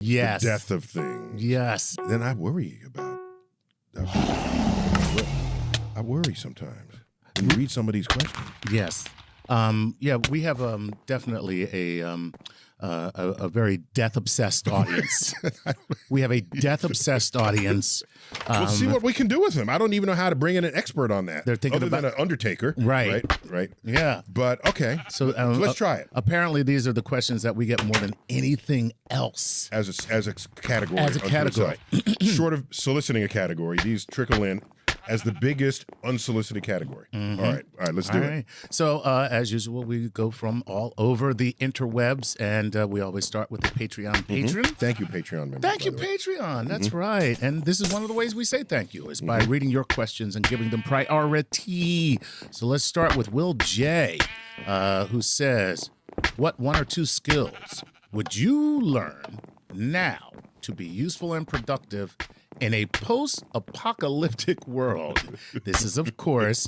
Yes. the death of things. Yes. Then I worry about. I worry sometimes when you read some of these questions. Yes. Yeah, we have definitely a very death-obsessed audience. We have a death-obsessed audience. We'll see what we can do with them. I don't even know how to bring in an expert on that. They're thinking other about than an undertaker. Right. Right. Yeah. But okay. So let's try it. Apparently, these are the questions that we get more than anything else. As a category. As a category. Short of soliciting a category, these trickle in as the biggest unsolicited category. Mm-hmm. All right, let's do it. So, as usual, we go from all over the interwebs, and we always start with the Patreon patron. Thank you, Patreon members. Thank you, Patreon. That's right. And this is one of the ways we say thank you, is by reading your questions and giving them priority. So let's start with Will J., who says, what one or two skills would you learn now to be useful and productive in a post-apocalyptic world? This is, of course,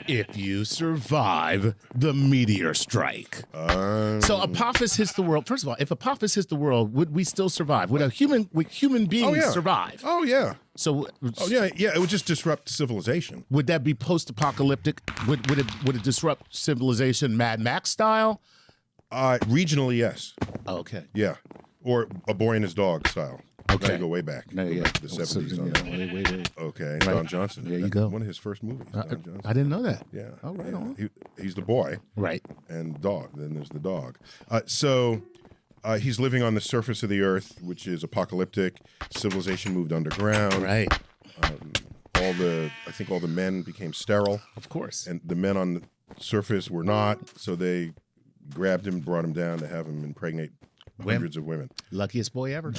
if you survive the meteor strike. So Apophis hits the world. First of all, if Apophis hits the world, would we still survive? Would human beings survive? Oh, yeah. So, yeah. It would just disrupt civilization. Would that be post-apocalyptic? Would it disrupt civilization Mad Max style? Regionally, yes. Okay. Yeah. Or A Boy and His Dog style. Okay. Gotta go way back. No, yeah. The 70s on that. Wait. Okay. Right. Don Johnson. There you go. One of his first movies, Don Johnson. I didn't know that. Yeah. Oh, right yeah. on. He's the boy. Right. And dog. Then there's the dog. He's living on the surface of the earth, which is apocalyptic. Civilization moved underground. Right. I think all the men became sterile. Of course. And the men on the surface were not, so they grabbed him, brought him down to have him impregnate hundreds of women. Luckiest boy ever.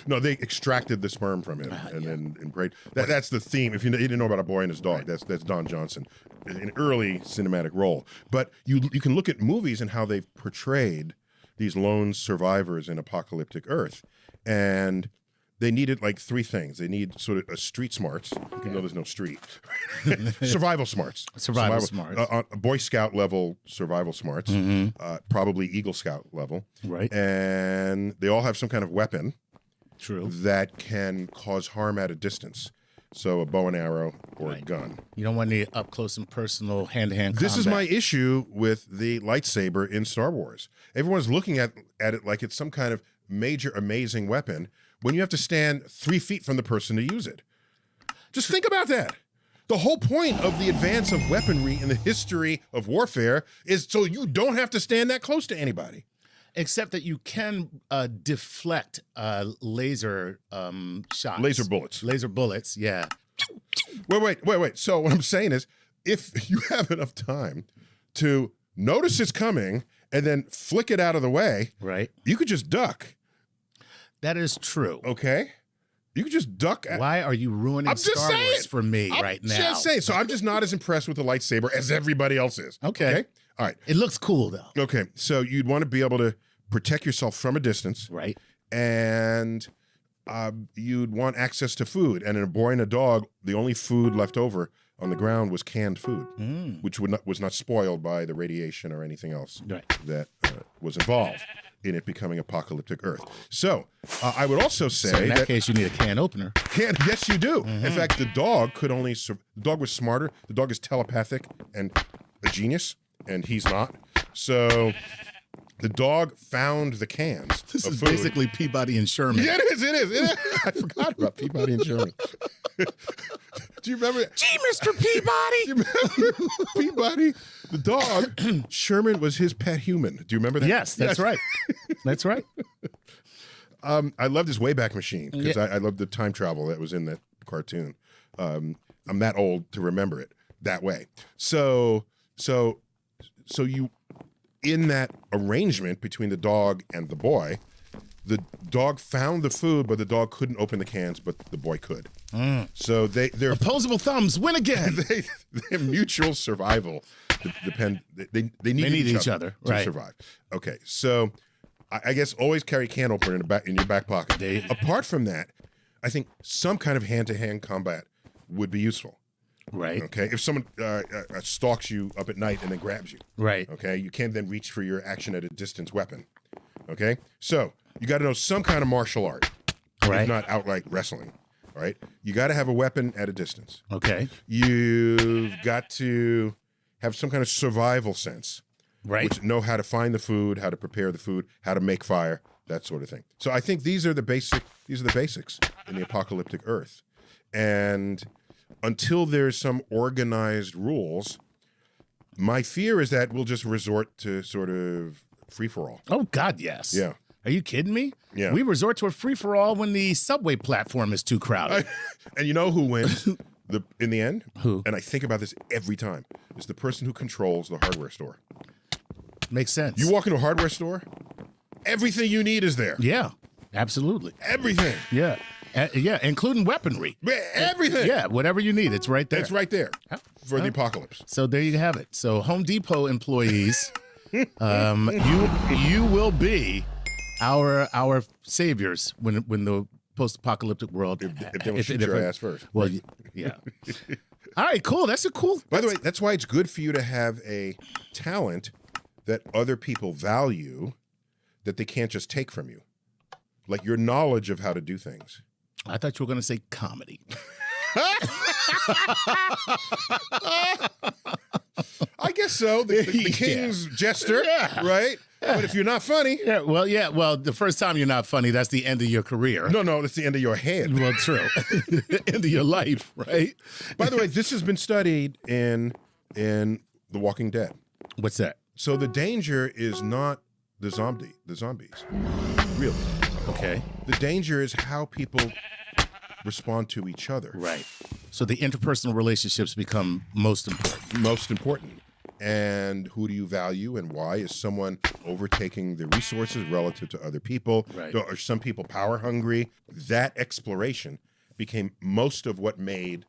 No, they extracted the sperm from him and then impregnated. That's the theme. If you didn't know about A Boy and His Dog, that's Don Johnson, an early cinematic role. But you can look at movies and how they've portrayed these lone survivors in apocalyptic Earth, and they needed like three things. They need sort of a street smarts. Even though there's no street. Survival smarts. Survival smarts. Boy Scout level survival smarts. Probably Eagle Scout level. Right. And they all have some kind of weapon. True. That can cause harm at a distance. So a bow and arrow or a gun. You don't want any up close and personal hand-to-hand combat. This is my issue with the lightsaber in Star Wars. Everyone's looking at it like it's some kind of major, amazing weapon when you have to stand 3 feet from the person to use it. Just think about that. The whole point of the advance of weaponry in the history of warfare is so you don't have to stand that close to anybody. Except that you can deflect laser shots. Laser bullets. Laser bullets, yeah. Wait. So what I'm saying is, if you have enough time to notice it's coming and then flick it out of the way, right, you could just duck. That is true. Okay? You could just duck. Why are you ruining Star Wars for me right now? I'm just saying. So I'm just not as impressed with the lightsaber as everybody else is. Okay? All right. It looks cool, though. Okay. So you'd want to be able to protect yourself from a distance. Right. And you'd want access to food. And in A Boy and a Dog, the only food left over on the ground was canned food, which was not spoiled by the radiation or anything else that was involved in it becoming apocalyptic Earth. So I would also say so in that case, you need a can opener. Yes, you do. In fact, the dog could only. The dog was smarter. The dog is telepathic and a genius, and he's not. So the dog found the cans. This of is food. Basically Peabody and Sherman. Yeah, it is. I forgot about Peabody and Sherman. Do you remember? Gee, Mr. Peabody. Do you remember Peabody? The dog, Sherman was his pet human. Do you remember that? Yes, that's right. That's right. I loved his Wayback Machine because I loved the time travel that was in that cartoon. I'm that old to remember it that way. So you, in that arrangement between the dog and the boy, the dog found the food, but the dog couldn't open the cans, but the boy could. So they're opposable thumbs win again. Their mutual survival depend. They need each other to survive. Okay, so I guess always carry can opener in your back pocket. Apart from that, I think some kind of hand-to-hand combat would be useful. Right. Okay. If someone stalks you up at night and then grabs you. Right. Okay. You can't then reach for your action at a distance weapon. Okay. So You got to know some kind of martial art, Right. if not outright wrestling. All right. You got to have a weapon at a distance. Okay. You've got to have some kind of survival sense. Right. Which know how to find the food, how to prepare the food, how to make fire, that sort of thing. So I think these are the basics in the apocalyptic Earth. And until there's some organized rules, my fear is that we'll just resort to sort of free-for-all. Oh, God, yes. Yeah. Are you kidding me? Yeah. We resort to a free-for-all when the subway platform is too crowded. And you know who wins in the end? Who? And I think about this every time. It's the person who controls the hardware store. Makes sense. You walk into a hardware store, everything you need is there. Yeah, absolutely. Everything. Yeah. Yeah, including weaponry. Everything. Yeah, whatever you need, it's right there. It's right there for the apocalypse. So there you have it. So Home Depot employees, you will be our saviors when the post-apocalyptic world. If they will shoot your ass first. Well, yeah. All right, cool. That's a cool. By the way, that's why it's good for you to have a talent that other people value that they can't just take from you. Like your knowledge of how to do things. I thought you were going to say comedy. I guess so. The king's jester, right? But if you're not funny. Well, the first time you're not funny, that's the end of your career. No, that's the end of your head. Well, true. End of your life, right? By the way, this has been studied in The Walking Dead. What's that? So the danger is not the zombies. Really. Okay. The danger is how people respond to each other. Right. So the interpersonal relationships become most important. And who do you value and why? Is someone overtaking the resources relative to other people? Right. Are some people power hungry? That exploration became most of what made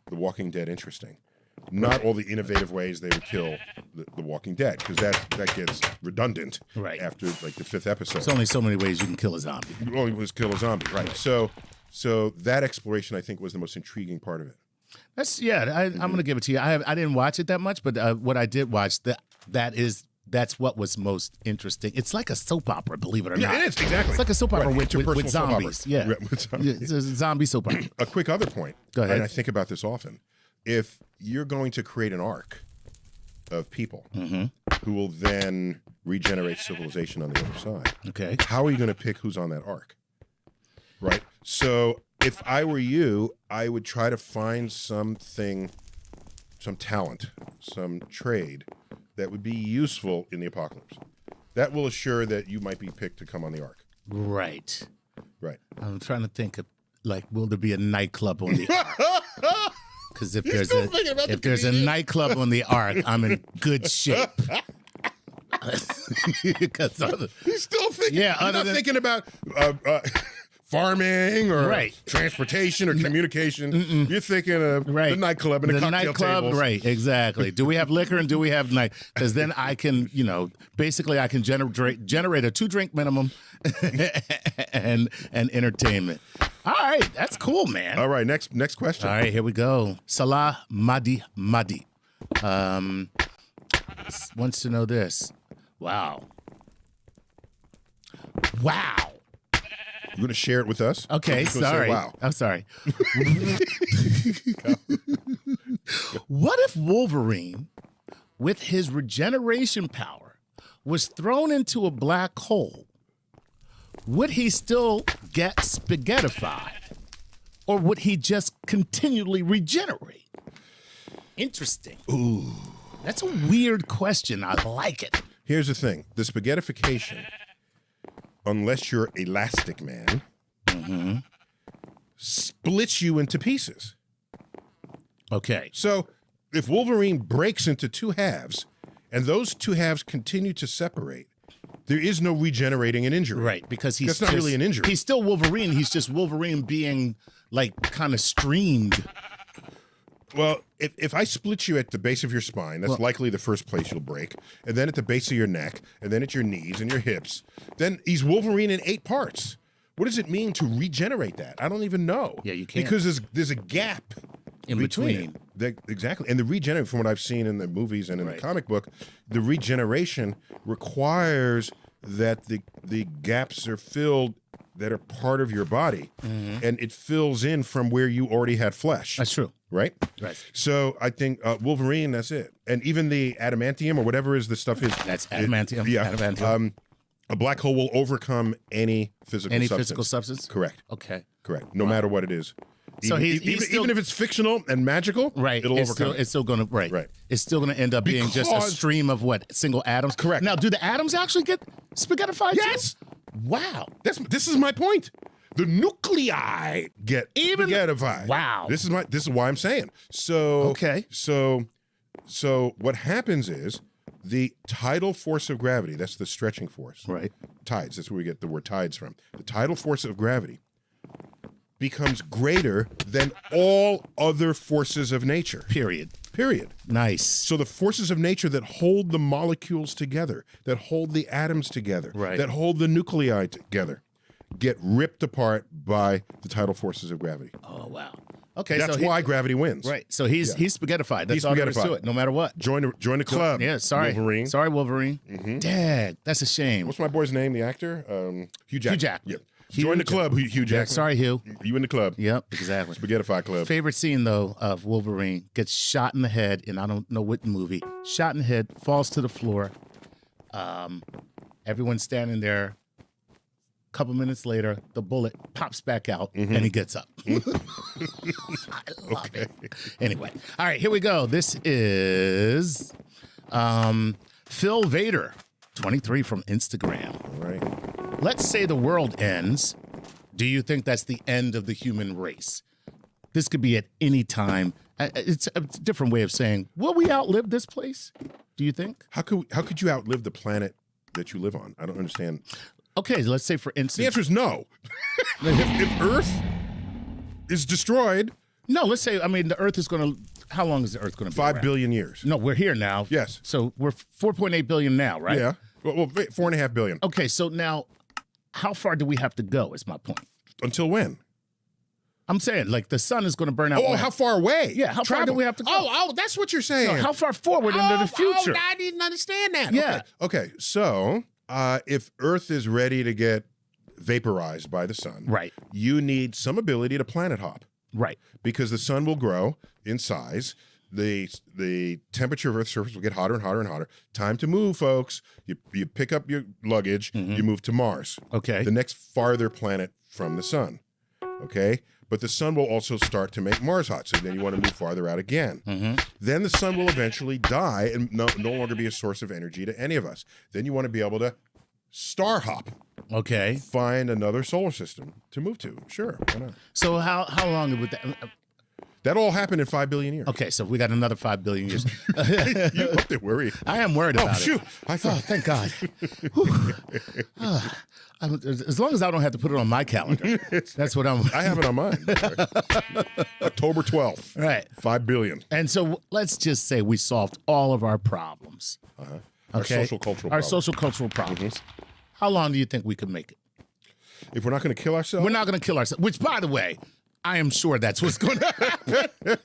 The Walking Dead interesting. Not all the innovative ways they would kill the Walking Dead, because that gets redundant after like the 5th episode. There's only so many ways you can kill a zombie. You only was kill a zombie, right? So that exploration, I think, was the most intriguing part of it. I'm going to give it to you. I didn't watch it that much, but what I did watch, that's what was most interesting. It's like a soap opera, believe it or not. Yeah, it is, exactly. It's like a soap opera with zombies. Soap opera. With zombies. It's a zombie soap opera. A quick other point. Go ahead. And I think about this often. If you're going to create an arc of people who will then regenerate civilization on the other side, okay, how are you going to pick who's on that arc? Right? So if I were you, I would try to find something, some talent, some trade that would be useful in the apocalypse. That will assure that you might be picked to come on the ark. Right. Right. I'm trying to think of, like, will there be a nightclub on the ark? Because if there's a nightclub on the ark, I'm in good shape. He's still thinking. Yeah, you're not thinking about farming or transportation or communication. You're thinking of the nightclub and the cocktail tables. Right, exactly. Do we have liquor and do we have night? Because then I can, basically I can generate a 2-drink minimum and entertainment. All right, that's cool, man. All right, next question. All right, here we go. Salah Madi wants to know this. Wow. You're going to share it with us? Okay, sorry. Wow. I'm sorry. What if Wolverine, with his regeneration power, was thrown into a black hole? Would he still get spaghettified? Or would he just continually regenerate? Interesting. Ooh. That's a weird question. I like it. Here's the thing. The spaghettification, unless you're Elastic Man, splits you into pieces. Okay. So if Wolverine breaks into 2 halves, and those 2 halves continue to separate, there is no regenerating an injury. Right, because that's not really an injury. He's still Wolverine. He's just Wolverine being, like, kind of streamed. Well, if I split you at the base of your spine, that's likely the first place you'll break, and then at the base of your neck, and then at your knees and your hips, then he's Wolverine in 8 parts. What does it mean to regenerate that? I don't even know. Yeah, you can't. Because there's a gap in between. Exactly. And the regeneration, from what I've seen in the movies and in the comic book, the regeneration requires that the gaps are filled that are part of your body, and it fills in from where you already had flesh. That's true. Right? Right. So I think Wolverine, that's it. And even the adamantium or whatever is the stuff is. That's adamantium. Adamantium. A black hole will overcome any physical substance. Physical substance? Correct. Okay. Correct. No matter what it is. So even if it's fictional and magical, right? It'll overcome. It's still going to Right. It's still going to end up being just a stream of what, single atoms. Correct. Now, do the atoms actually get spaghettified? Yes. Too? Wow. This is my point. The nuclei get spaghettified. Wow. This is why I'm saying. So okay. So what happens is the tidal force of gravity. That's the stretching force. Right. Tides. That's where we get the word tides from. The tidal force of gravity becomes greater than all other forces of nature. Period. Nice. So So the forces of nature that hold the molecules together, that hold the atoms together, that hold the nuclei together, get ripped apart by the tidal forces of gravity. Oh, wow. Okay, That's why gravity wins. Right. So he's spaghettified. That's all there is to it, no matter what. Join the club. Yeah, sorry. Wolverine. Sorry, Wolverine. Dang, that's a shame. What's my boy's name, the actor? Hugh Jackman. Hugh Jackman. Yep. Join the club, Hugh Jackman. Yeah, sorry, Hugh. You in the club. Yep, exactly. Spaghettified club. Favorite scene, though, of Wolverine gets shot in the head, and I don't know what movie. Shot in the head, falls to the floor. Everyone's standing there. A couple minutes later, the bullet pops back out, and he gets up. I love it. Anyway, all right, here we go. This is Phil Vader, 23 from Instagram. All right. Let's say the world ends. Do you think that's the end of the human race? This could be at any time. It's a different way of saying, will we outlive this place? Do you think? How could you outlive the planet that you live on? I don't understand. Okay, let's say for instance. The answer is no. if Earth is destroyed. No, let's say, the Earth is going to, how long is the Earth going to be 5 around? billion years. No, we're here now. Yes. So we're 4.8 billion now, right? Yeah. Well, 4.5 billion. Okay, so now, how far do we have to go is my point. Until when? I'm saying, like, the sun is going to burn out. Oh, how far away? Yeah, how far do we have to go? Oh, that's what you're saying. No, how far forward into the future? Oh, I didn't understand that. Yeah. Okay, so if Earth is ready to get vaporized by the sun, right, you need some ability to planet hop. Right. Because the sun will grow in size. The temperature of Earth's surface will get hotter and hotter and hotter. Time to move, folks. You pick up your luggage, you move to Mars. Okay. The next farther planet from the sun. Okay? But the sun will also start to make Mars hot, so then you want to move farther out again. Then the sun will eventually die and no longer be a source of energy to any of us. Then you want to be able to star hop. Okay. Find another solar system to move to. Sure, why not? So how long would that... That all happened in 5 billion years. Okay, so we got another 5 billion years. You looked at worried. I am worried about shoot. it. Thank God. As long as I don't have to put it on my calendar. That's what I'm... I have it on mine. October 12th. Right. 5 billion. And so let's just say we solved all of our problems. Our social-cultural Our problems. social-cultural problems. How long do you think we could make it? If we're not going to kill ourselves? We're not going to kill ourselves. Which, by the way, I am sure that's what's going to happen.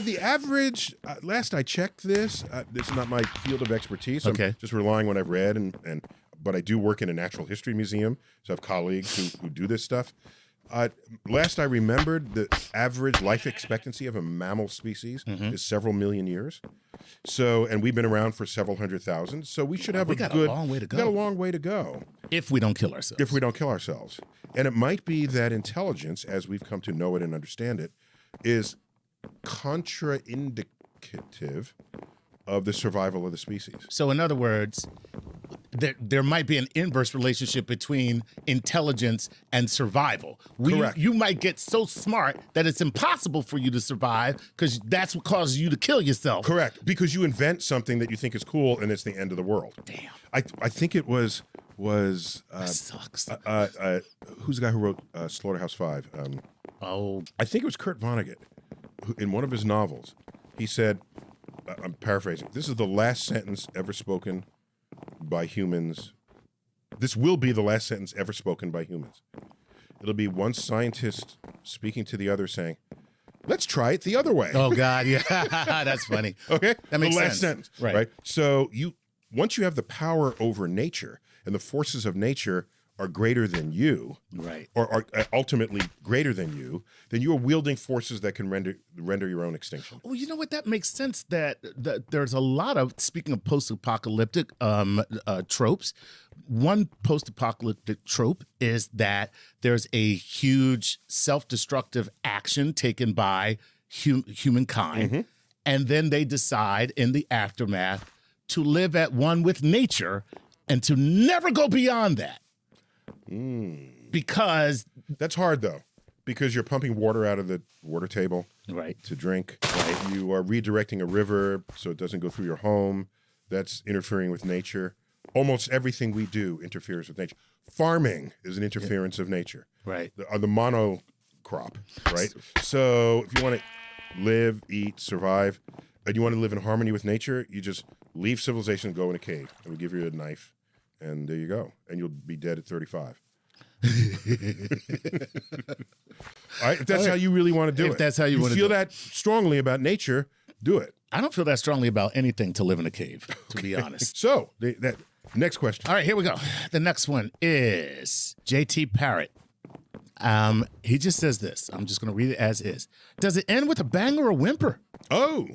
The average, last I checked this is not my field of expertise. I'm just relying on what I've read, but I do work in a natural history museum, so I have colleagues who do this stuff. Last I remembered, the average life expectancy of a mammal species is several million years. So, and we've been around for several 100,000, so we should have a long way to go. We got a long way to go. If we don't kill ourselves. If we don't kill ourselves. And it might be that intelligence, as we've come to know it and understand it, is contraindicative of the survival of the species. So in other words, there might be an inverse relationship between intelligence and survival. Correct. You might get so smart that it's impossible for you to survive because that's what causes you to kill yourself. Correct. Because you invent something that you think is cool and it's the end of the world. Damn. I think it was that sucks. who's the guy who wrote Slaughterhouse-Five? I think it was Kurt Vonnegut, who, in one of his novels, he said, I'm paraphrasing, this is the last sentence ever spoken by humans. This will be the last sentence ever spoken by humans. It'll be one scientist speaking to the other saying, let's try it the other way. Oh, God, yeah. That's funny. Okay? That makes the last sense. sentence. Right. So once you have the power over nature, and the forces of nature are greater than you, Right. or are ultimately greater than you, then you are wielding forces that can render your own extinction. Well, you know what? That makes sense. That there's a lot of, speaking of post-apocalyptic tropes. One post-apocalyptic trope is that there's a huge self-destructive action taken by humankind, and then they decide in the aftermath to live at one with nature and to never go beyond that. Because That's hard though, because you're pumping water out of the water table right. to drink. Right? You are redirecting a river so it doesn't go through your home. That's interfering with nature. Almost everything we do interferes with nature. Farming is an interference of nature. Right. The monocrop, right? So if you want to live, eat, survive, and you want to live in harmony with nature, you just leave civilization and go in a cave. And we give you a knife, and there you go. And you'll be dead at 35. All right, if that's how you really want to do it. If that's how you want to feel do it. that strongly about nature, do it. I don't feel that strongly about anything to live in a cave, to be honest. So, that next question. All right, here we go. The next one is JT Parrott. He just says this. I'm just going to read it as is. Does it end with a bang or a whimper? Oh.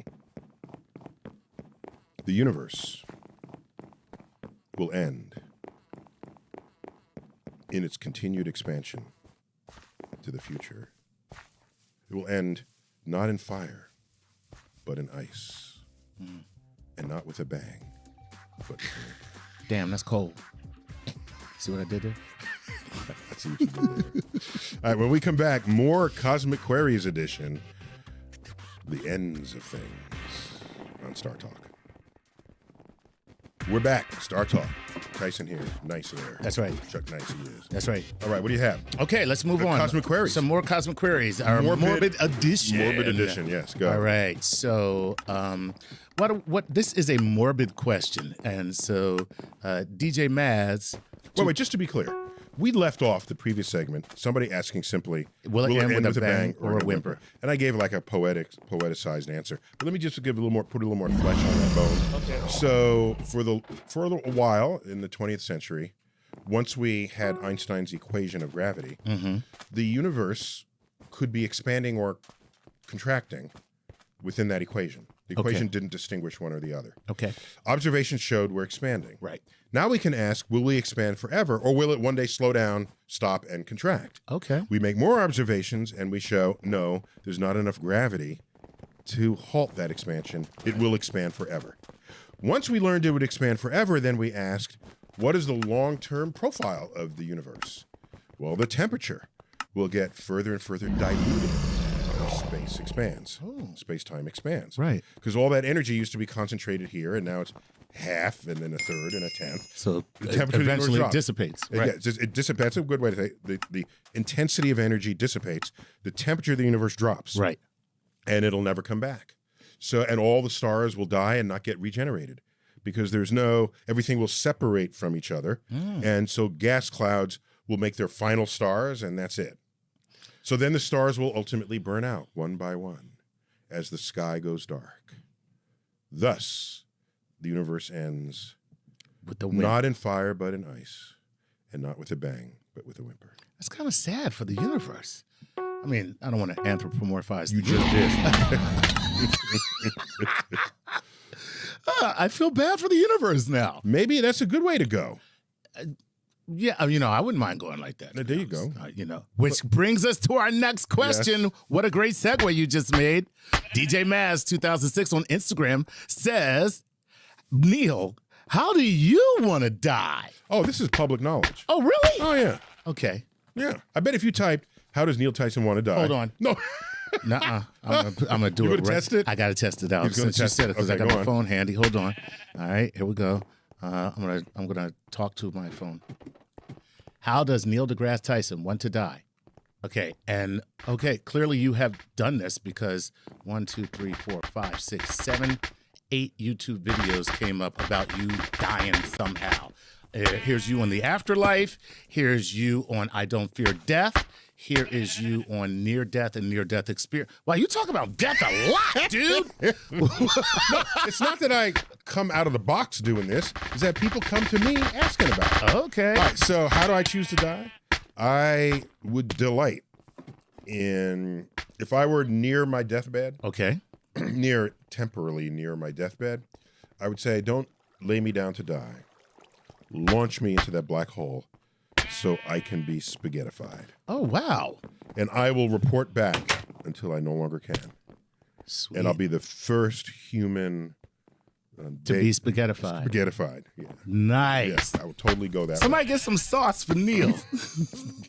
The universe will end in its continued expansion to the future. It will end not in fire, but in ice. And not with a bang, but with a whimper. Damn, that's cold. See what I did there? I see what you did there. All right, when we come back, more Cosmic Queries edition, the ends of things on Star Talk. We're back. Star Talk. Tyson here. Nice there. That's right. Chuck Nice he is. That's right. All right, what do you have? Okay, let's move on. Cosmic Queries. Some more Cosmic Queries. Our morbid edition. Morbid edition, yes. Go. All right. So, what? This is a morbid question, and so DJ Maz. Wait, just to be clear, we left off the previous segment, somebody asking simply, will it end with a bang or a whimper? And I gave like a poeticized answer. But let me just give put a little more flesh on that bone. Okay. So for a while in the 20th century, once we had Einstein's equation of gravity, the universe could be expanding or contracting within that equation. The equation didn't distinguish one or the other. Okay. Observations showed we're expanding. Right. Now we can ask, will we expand forever, or will it one day slow down, stop, and contract? Okay. We make more observations, and we show, no, there's not enough gravity to halt that expansion. It will expand forever. Once we learned it would expand forever, then we asked, what is the long-term profile of the universe? Well, the temperature will get further and further diluted as space expands. Space-time expands. Right. Because all that energy used to be concentrated here, and now it's half and then a third and a tenth. So The it temperature eventually drops. dissipates. Yeah, Right. it dissipates. That's a good way to say it. The intensity of energy dissipates. The temperature of the universe drops. Right. And it'll never come back. So, and all the stars will die and not get regenerated because everything will separate from each other. And so gas clouds will make their final stars, and that's it. So then the stars will ultimately burn out one by one as the sky goes dark. Thus, the universe ends With the wind. not in fire, but in ice, and not with a bang, but with a whimper. That's kind of sad for the universe. I mean, I don't want to anthropomorphize. You just did. I feel bad for the universe now. Maybe that's a good way to go. Yeah, I wouldn't mind going like that. There you go. Which brings us to our next question. Yes. What a great segue you just made. DJ Maz 2006 on Instagram says, Neil, how do you want to die? Oh, this is public knowledge. Oh, really? Oh, yeah. Okay. Yeah. I bet if you typed, how does Neil Tyson want to die? Hold on. No. Nuh-uh. I'm gonna do You it. gonna test it? I gotta test it out He's gonna since you test said it. it because Okay, I got go my on. phone handy. Hold on. All right, here we go. I'm gonna talk to my phone. How does Neil deGrasse Tyson want to die? Okay, clearly you have done this because 1, 2, 3, 4, 5, 6, 7, 8 YouTube videos came up about you dying somehow. Here's you on the afterlife. Here's you on I Don't Fear Death. Here is you on near death and near death experience. Wow, you talk about death a lot, dude. No, it's not that I come out of the box doing this. It's that people come to me asking about it. Okay. All right, so how do I choose to die? I would delight in, if I were near my deathbed, Okay. temporarily near my deathbed, I would say, don't lay me down to die. Launch me into that black hole so I can be spaghettified. Oh, wow. And I will report back until I no longer can. Sweet. And I'll be the first human to be spaghettified. Spaghettified. Yeah. Nice. Yes, I would totally go that Somebody get some sauce for Neil.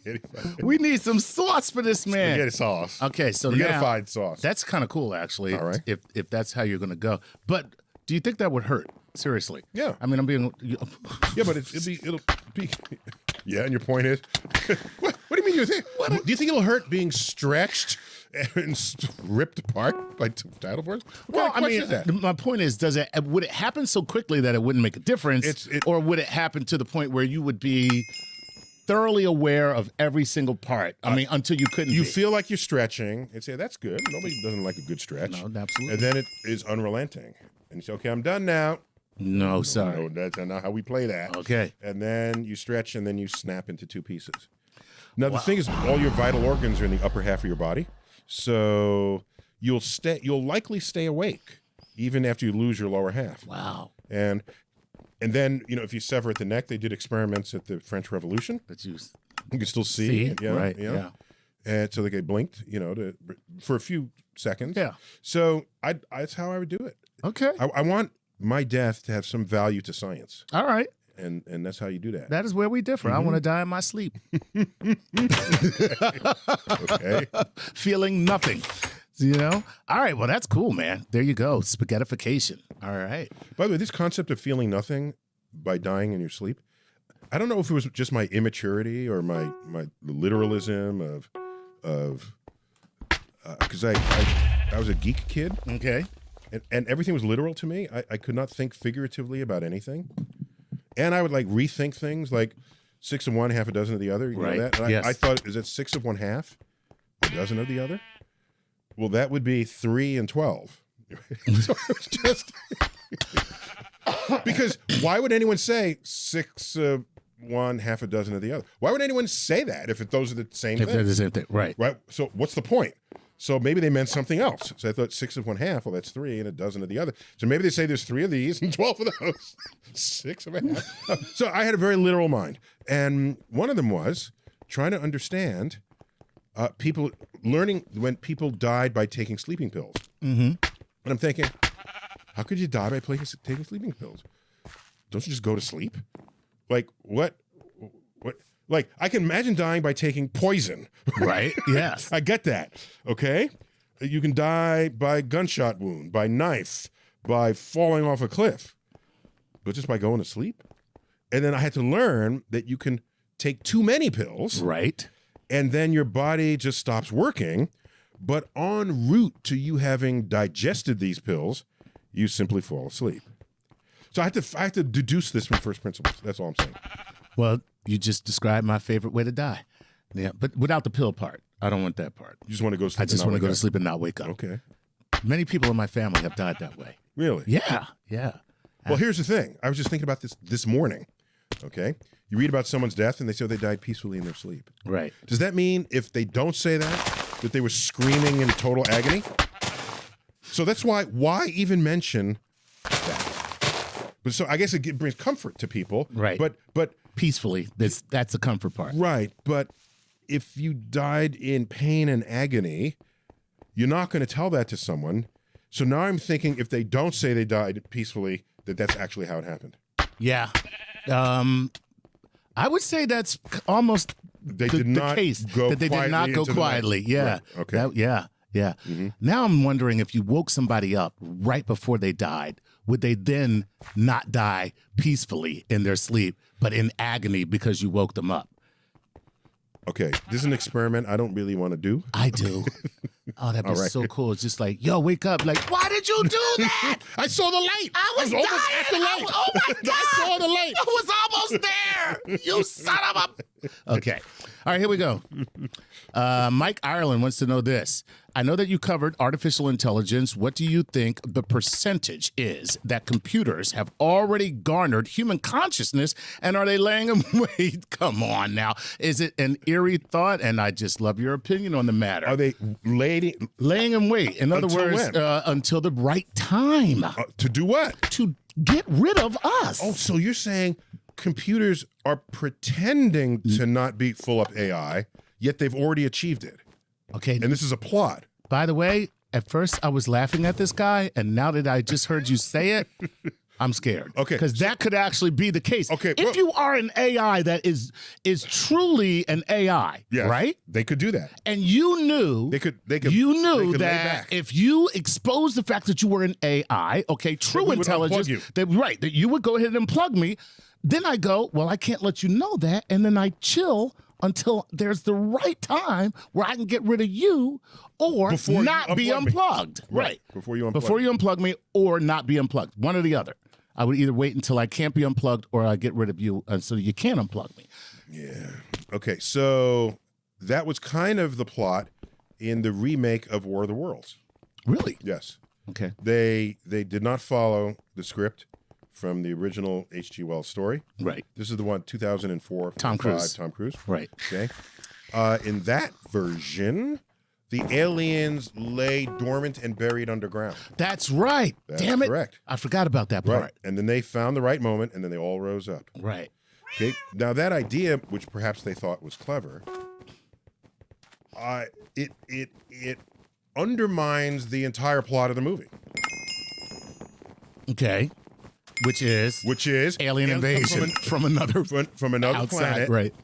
way. We need some sauce for this man. Spaghetti sauce. Okay, so Spaghettified now sauce. that's kind of cool, actually. All right. If that's how you're going to go, but do you think that would hurt? Seriously? Yeah. I mean, I'm being. Yeah, but it'll be. Yeah, and your point is, what do you mean? Do you think it'll hurt being stretched and ripped apart by Tidal Force? Well, I mean, my point is, would it happen so quickly that it wouldn't make a difference, or would it happen to the point where you would be thoroughly aware of every single part? I mean, until you couldn't. You feel like you're stretching and say, that's good. Nobody doesn't like a good stretch. No, absolutely. And then it is unrelenting. And you say, okay, I'm done now. No, sorry. No, that's not how we play that. Okay. And then you stretch and then you snap into two pieces. Now, the thing is, all your vital organs are in the upper half of your body. So you'll likely stay awake even after you lose your lower half. Wow. And then, if you sever at the neck, they did experiments at the French Revolution. But you can still see. Right. You know? Yeah. And so they blinked, for a few seconds. Yeah. So that's how I would do it. Okay. I want my death to have some value to science. All right. And that's how you do that. That is where we differ. I want to die in my sleep. Okay. Feeling nothing. All right. Well, that's cool, man. There you go. Spaghettification. All right. By the way, this concept of feeling nothing by dying in your sleep, I don't know if it was just my immaturity or my literalism of because I was a geek kid. Okay. And everything was literal to me. I could not think figuratively about anything. And I would rethink things like 6 of one, half a dozen of the other. You know that? And yes. I thought, is it 6 of one half, a dozen of the other? Well, that would be 3 and 12. So it was just because why would anyone say 6 of one, half a dozen of the other? Why would anyone say that if those are the same thing? If they're the same thing, right. Right. So what's the point? So maybe they meant something else. So I thought 6 of one half, well, that's 3, and a dozen of the other. So maybe they say there's 3 of these and 12 of those. 6 of a half. So I had a very literal mind. And one of them was trying to understand people learning when people died by taking sleeping pills. Mm-hmm. And I'm thinking, how could you die by taking sleeping pills? Don't you just go to sleep? What? I can imagine dying by taking poison. Right. Yes. I get that. Okay. You can die by gunshot wound, by knife, by falling off a cliff, but just by going to sleep. And then I had to learn that you can take too many pills. Right. And then your body just stops working. But en route to you having digested these pills, you simply fall asleep. So I have to deduce this from first principles. That's all I'm saying. Well, you just described my favorite way to die. Yeah, but without the pill part. I don't want that part. You just want to go to sleep. I just want to go to sleep and not wake up. Okay. Many people in my family have died that way. Really? Yeah. Yeah. Well, here's the thing. I was just thinking about this morning. Okay. You read about someone's death and they say they died peacefully in their sleep. Right. Does that mean if they don't say that they were screaming in total agony? So that's why even mention that? But so I guess it brings comfort to people. Right. But peacefully, that's the comfort part. Right. But if you died in pain and agony, you're not going to tell that to someone. So now I'm thinking if they don't say they died peacefully, that's actually how it happened. Yeah. I would say that's almost the case. That they did not go quietly. Yeah. Right. Okay. Yeah. Mm-hmm. Now I'm wondering if you woke somebody up right before they died, would they then not die peacefully in their sleep, but in agony because you woke them up? Okay, this is an experiment I don't really want to do. I do. Oh, that'd be All right. so cool. It's just like, yo, wake up. Like, why did you do that? I saw the light. I was almost dying. at the light. Oh, my God. I saw the light. I was almost there. You son of a... Okay. All right, here we go. Mike Ireland wants to know this. I know that you covered artificial intelligence. What do you think the percentage is that computers have already garnered human consciousness, and are they laying them wait? Come on now. Is it an eerie thought? And I just love your opinion on the matter. Are they laying them wait? In other Until words, when? until the right time to do what? to get rid of us. Oh, so you're saying computers are pretending to not be full up AI, yet they've already achieved it. Okay. And this is a plot. By the way, at first I was laughing at this guy, and now that I just heard you say it, I'm scared. Okay. Because that could actually be the case. Okay, If well- you are an AI that is truly an AI, Yes, right? They could do that. And you knew They could you they knew could lay that back. if you exposed the fact that you were an AI, okay, true we would intelligence, unplug you. that you would go ahead and unplug me. Then I go, well, I can't let you know that, and then I chill until there's the right time where I can get rid of you or Before you not be unplug me. unplugged. Right. Before you unplug Before you unplug me or not be unplugged. One or the other. I would either wait until I can't be unplugged or I get rid of you so you can't unplug me. Yeah. Okay, so that was kind of the plot in the remake of War of the Worlds. Really? Yes. Okay. They did not follow the script from the original H.G. Wells story. Right. This is the one 2004. Tom 5, Cruise. Tom Cruise. Right. Okay. In that version, the aliens lay dormant and buried underground. That's right. That's Damn it. correct. I forgot about that part. Right. And then they found the right moment, and then they all rose up. Right. Okay. Now that idea, which perhaps they thought was clever, it undermines the entire plot of the movie, Okay. Which is alien invasion from another from another outside. planet, Right.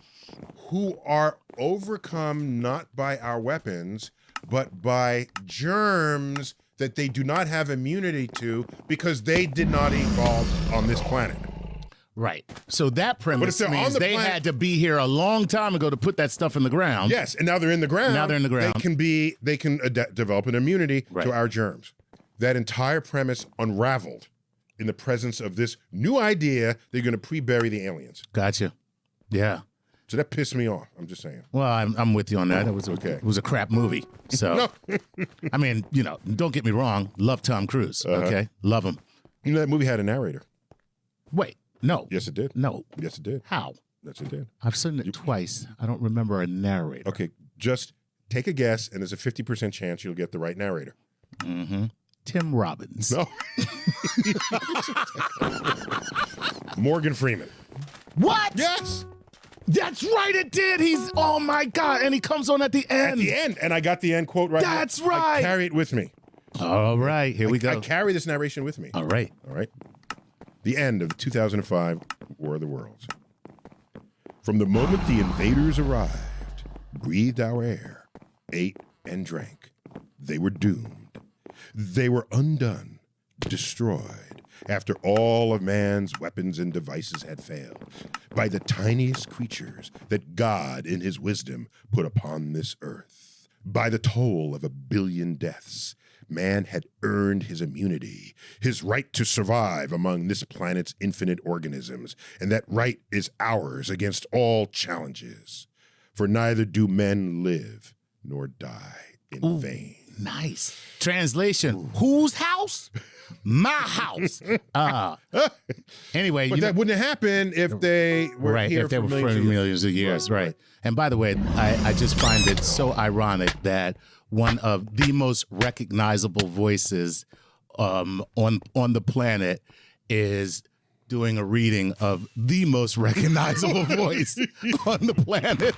who are overcome not by our weapons, but by germs that they do not have immunity to because they did not evolve on this planet. Right. So that premise they're on means the they planet- had to be here a long time ago to put that stuff in the ground. Yes, and now they're in the ground. Now they're in the ground. They can develop an immunity Right. to our germs. That entire premise unraveled in the presence of this new idea they're going to pre-bury the aliens. Gotcha. Yeah. So that pissed me off. I'm just saying. Well, I'm with you on that. It was a crap movie. So, I mean, don't get me wrong. Love Tom Cruise. Okay, love him. You know that movie had a narrator. Wait, no. Yes, it did. No. Yes, it did. How? Yes, it did. I've seen it twice. I don't remember a narrator. Okay, just take a guess, and there's a 50% chance you'll get the right narrator. Tim Robbins. No. Morgan Freeman. What? Yes. That's right. It did. Oh my God, and he comes on at the end. At the end, and I got the end quote right. That's now. right. I carry it with me. All right, here we go. I carry this narration with me. All right. All right. The end of the 2005 War of the Worlds. From the moment the invaders arrived, breathed our air, ate and drank, they were doomed. They were undone, destroyed, after all of man's weapons and devices had failed, by the tiniest creatures that God in his wisdom put upon this earth. By the toll of 1 billion deaths, man had earned his immunity, his right to survive among this planet's infinite organisms, and that right is ours against all challenges. For neither do men live nor die in vain. Nice. Translation. Whose house? My house. Anyway, But that wouldn't happen if they were right, here if they for were for millions of years. millions of years, right. And by the way, I just find it so ironic that one of the most recognizable voices on the planet is doing a reading of the most recognizable voice on the planet.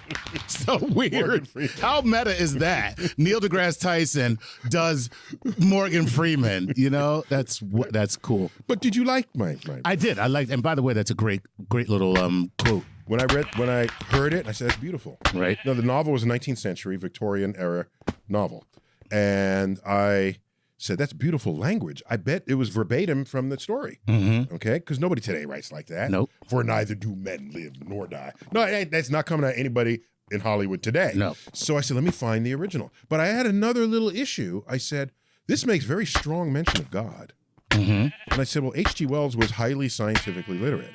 So weird. How meta is that? Neil deGrasse Tyson does Morgan Freeman. That's cool. But did you like my I did. I liked, and by the way, that's a great little quote. When I heard it, I said, that's beautiful. Right. No, the novel was a 19th century Victorian era novel. And I said, that's beautiful language. I bet it was verbatim from the story. Mm-hmm. Okay? Because nobody today writes like that. Nope. For neither do men live nor die. No, that's not coming out of anybody in Hollywood today. No. So I said, let me find the original. But I had another little issue. I said, this makes very strong mention of God. And I said, well, H.G. Wells was highly scientifically literate.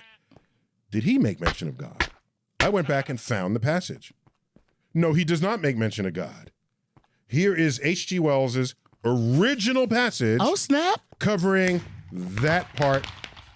Did he make mention of God? I went back and found the passage. No, he does not make mention of God. Here is H.G. Wells's original passage. Oh, snap. Covering that part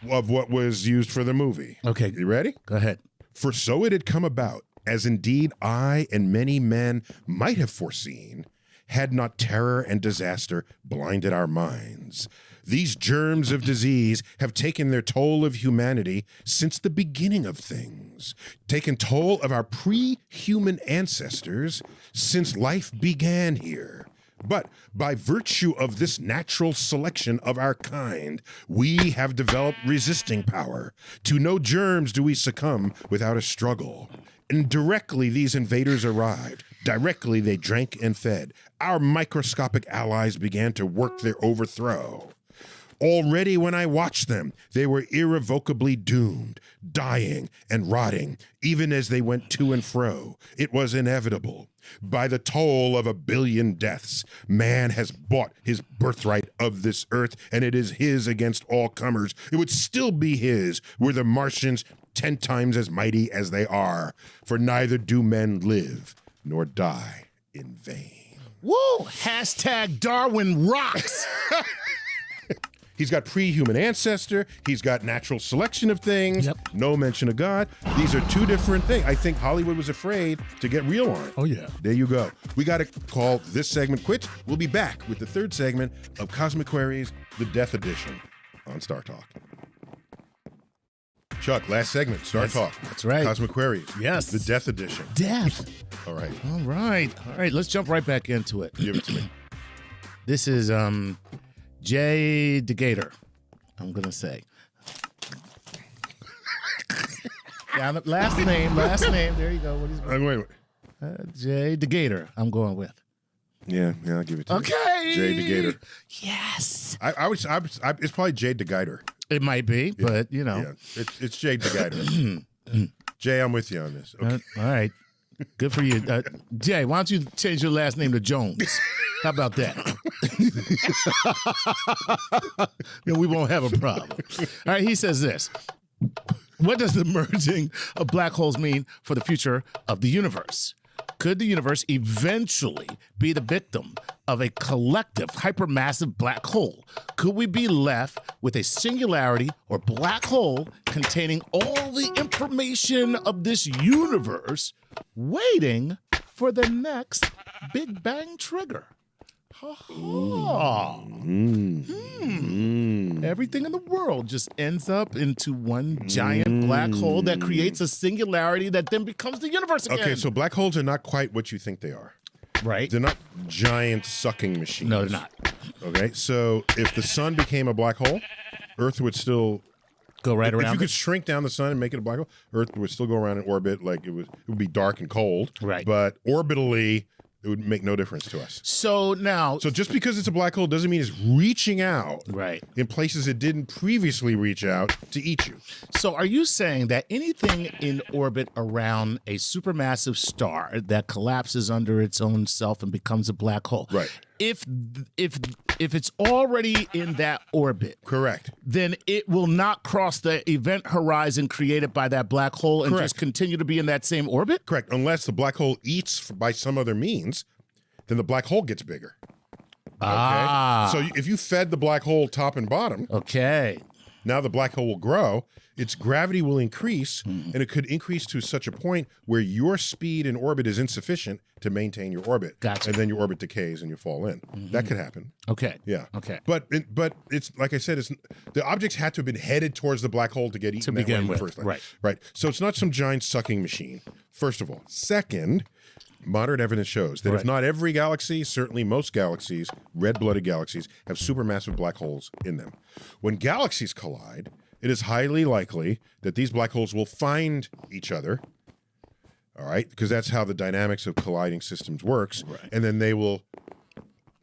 of what was used for the movie. Okay. You ready? Go ahead. For so it had come about, as indeed I and many men might have foreseen, had not terror and disaster blinded our minds. These germs of disease have taken their toll of humanity since the beginning of things, taken toll of our pre-human ancestors since life began here. But by virtue of this natural selection of our kind, we have developed resisting power. To no germs do we succumb without a struggle. And directly these invaders arrived, directly they drank and fed. Our microscopic allies began to work their overthrow. Already when I watched them, they were irrevocably doomed, dying and rotting, even as they went to and fro. It was inevitable. By the toll of 1 billion deaths, man has bought his birthright of this earth, and it is his against all comers. It would still be his were the Martians 10 times as mighty as they are, for neither do men live nor die in vain. Woo! Hashtag Darwin rocks. He's got pre-human ancestor. He's got natural selection of things. Yep. No mention of God. These are two different things. I think Hollywood was afraid to get real on it. Oh, yeah. There you go. We got to call this segment quits. We'll be back with the third segment of Cosmic Queries, the Death Edition on Star Talk. Chuck, last segment, Star Talk. That's right. Cosmic Queries. Yes. The Death Edition. Death. All right. All right. All right. Let's jump right back into it. Give it to me. This is Jay deGrasse, I'm going to say. Yeah, last name. There you go. What is Wait. Jay deGrasse, I'm going with. Yeah, I'll give it to you. Okay. Jay deGrasse. Yes. I it's probably Jay deGrasse. It might be, but, you know. Yeah, it's Jay deGrasse. Jay, I'm with you on this. Okay. All right. Good for you. Jay, why don't you change your last name to Jones? How about that? Then we won't have a problem. All right, he says this. What does the merging of black holes mean for the future of the universe? Could the universe eventually be the victim of a collective hypermassive black hole? Could we be left with a singularity or black hole containing all the information of this universe waiting for the next Big Bang trigger? Ha ha. Everything in the world just ends up into one giant black hole that creates a singularity that then becomes the universe again. Okay, so black holes are not quite what you think they are. Right. They're not giant sucking machines. No, they're not. Okay, so if the sun became a black hole, Earth would still Go right around. If you it? could shrink down the sun and make it a black hole, Earth would still go around in orbit like it would be dark and cold. Right. But orbitally, it would make no difference to us. So now, So just because it's a black hole doesn't mean it's reaching out right. in places it didn't previously reach out to eat you. So are you saying that anything in orbit around a supermassive star that collapses under its own self and becomes a black hole, Right. If it's already in that orbit, Correct. then it will not cross the event horizon created by that black hole and Correct. just continue to be in that same orbit? Correct. Unless the black hole eats by some other means, then the black hole gets bigger. Ah. So if you fed the black hole top and bottom, Okay. now the black hole will grow, its gravity will increase, and it could increase to such a point where your speed in orbit is insufficient to maintain your orbit. Gotcha. And then your orbit decays and you fall in. That could happen. Okay. Yeah. Okay. But it's like I said, it's the objects had to have been headed towards the black hole to get eaten To begin that way in with, the first place. right. Right. So it's not some giant sucking machine. First of all. Second, modern evidence shows that if Right. not every galaxy, certainly most galaxies, red-blooded galaxies, have supermassive black holes in them. When galaxies collide, it is highly likely that these black holes will find each other. All right, because that's how the dynamics of colliding systems works, Right. and then they will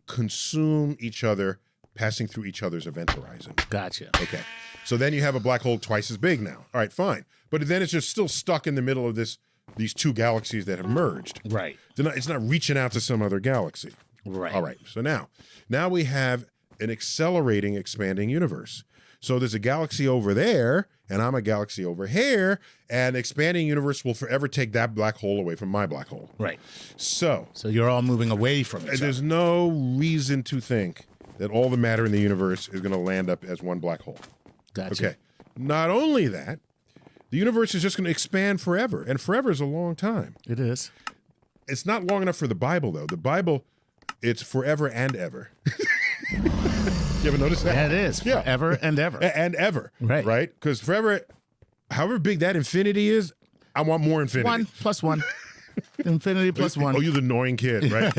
consume each other, passing through each other's event horizon. Gotcha. Okay, so then you have a black hole twice as big now. All right, fine, but then it's just still stuck in the middle of this these two galaxies that have merged. Right. It's not reaching out to some other galaxy. Right. All right. So now we have an accelerating, expanding universe. So there's a galaxy over there, and I'm a galaxy over here, and expanding universe will forever take that black hole away from my black hole. Right. So you're all moving away from each other. There's no reason to think that all the matter in the universe is going to land up as one black hole. Gotcha. Okay. Not only that, the universe is just going to expand forever, and forever is a long time. It is. It's not long enough for the Bible, though. The Bible, it's forever and ever. You ever notice that? Yeah, it is. Forever and ever. And ever. Right. Right? Because forever, however big that infinity is, I want more infinity. 1 plus 1. Infinity plus 1. Oh, you're the annoying kid, right?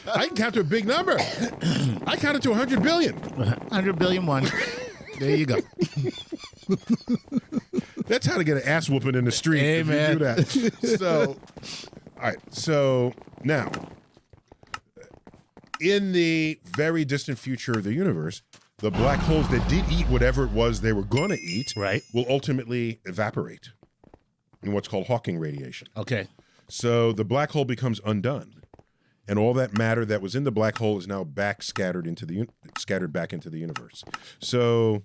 I can count to a big number. I counted to 100 billion. 100 billion 1. There you go. That's how to get an ass whooping in the street. Amen. If you do that. So, all right. So now, in the very distant future of the universe, the black holes that did eat whatever it was they were going to eat will ultimately evaporate in what's called Hawking radiation. Okay. So the black hole becomes undone, and all that matter that was in the black hole is now scattered back into the universe. So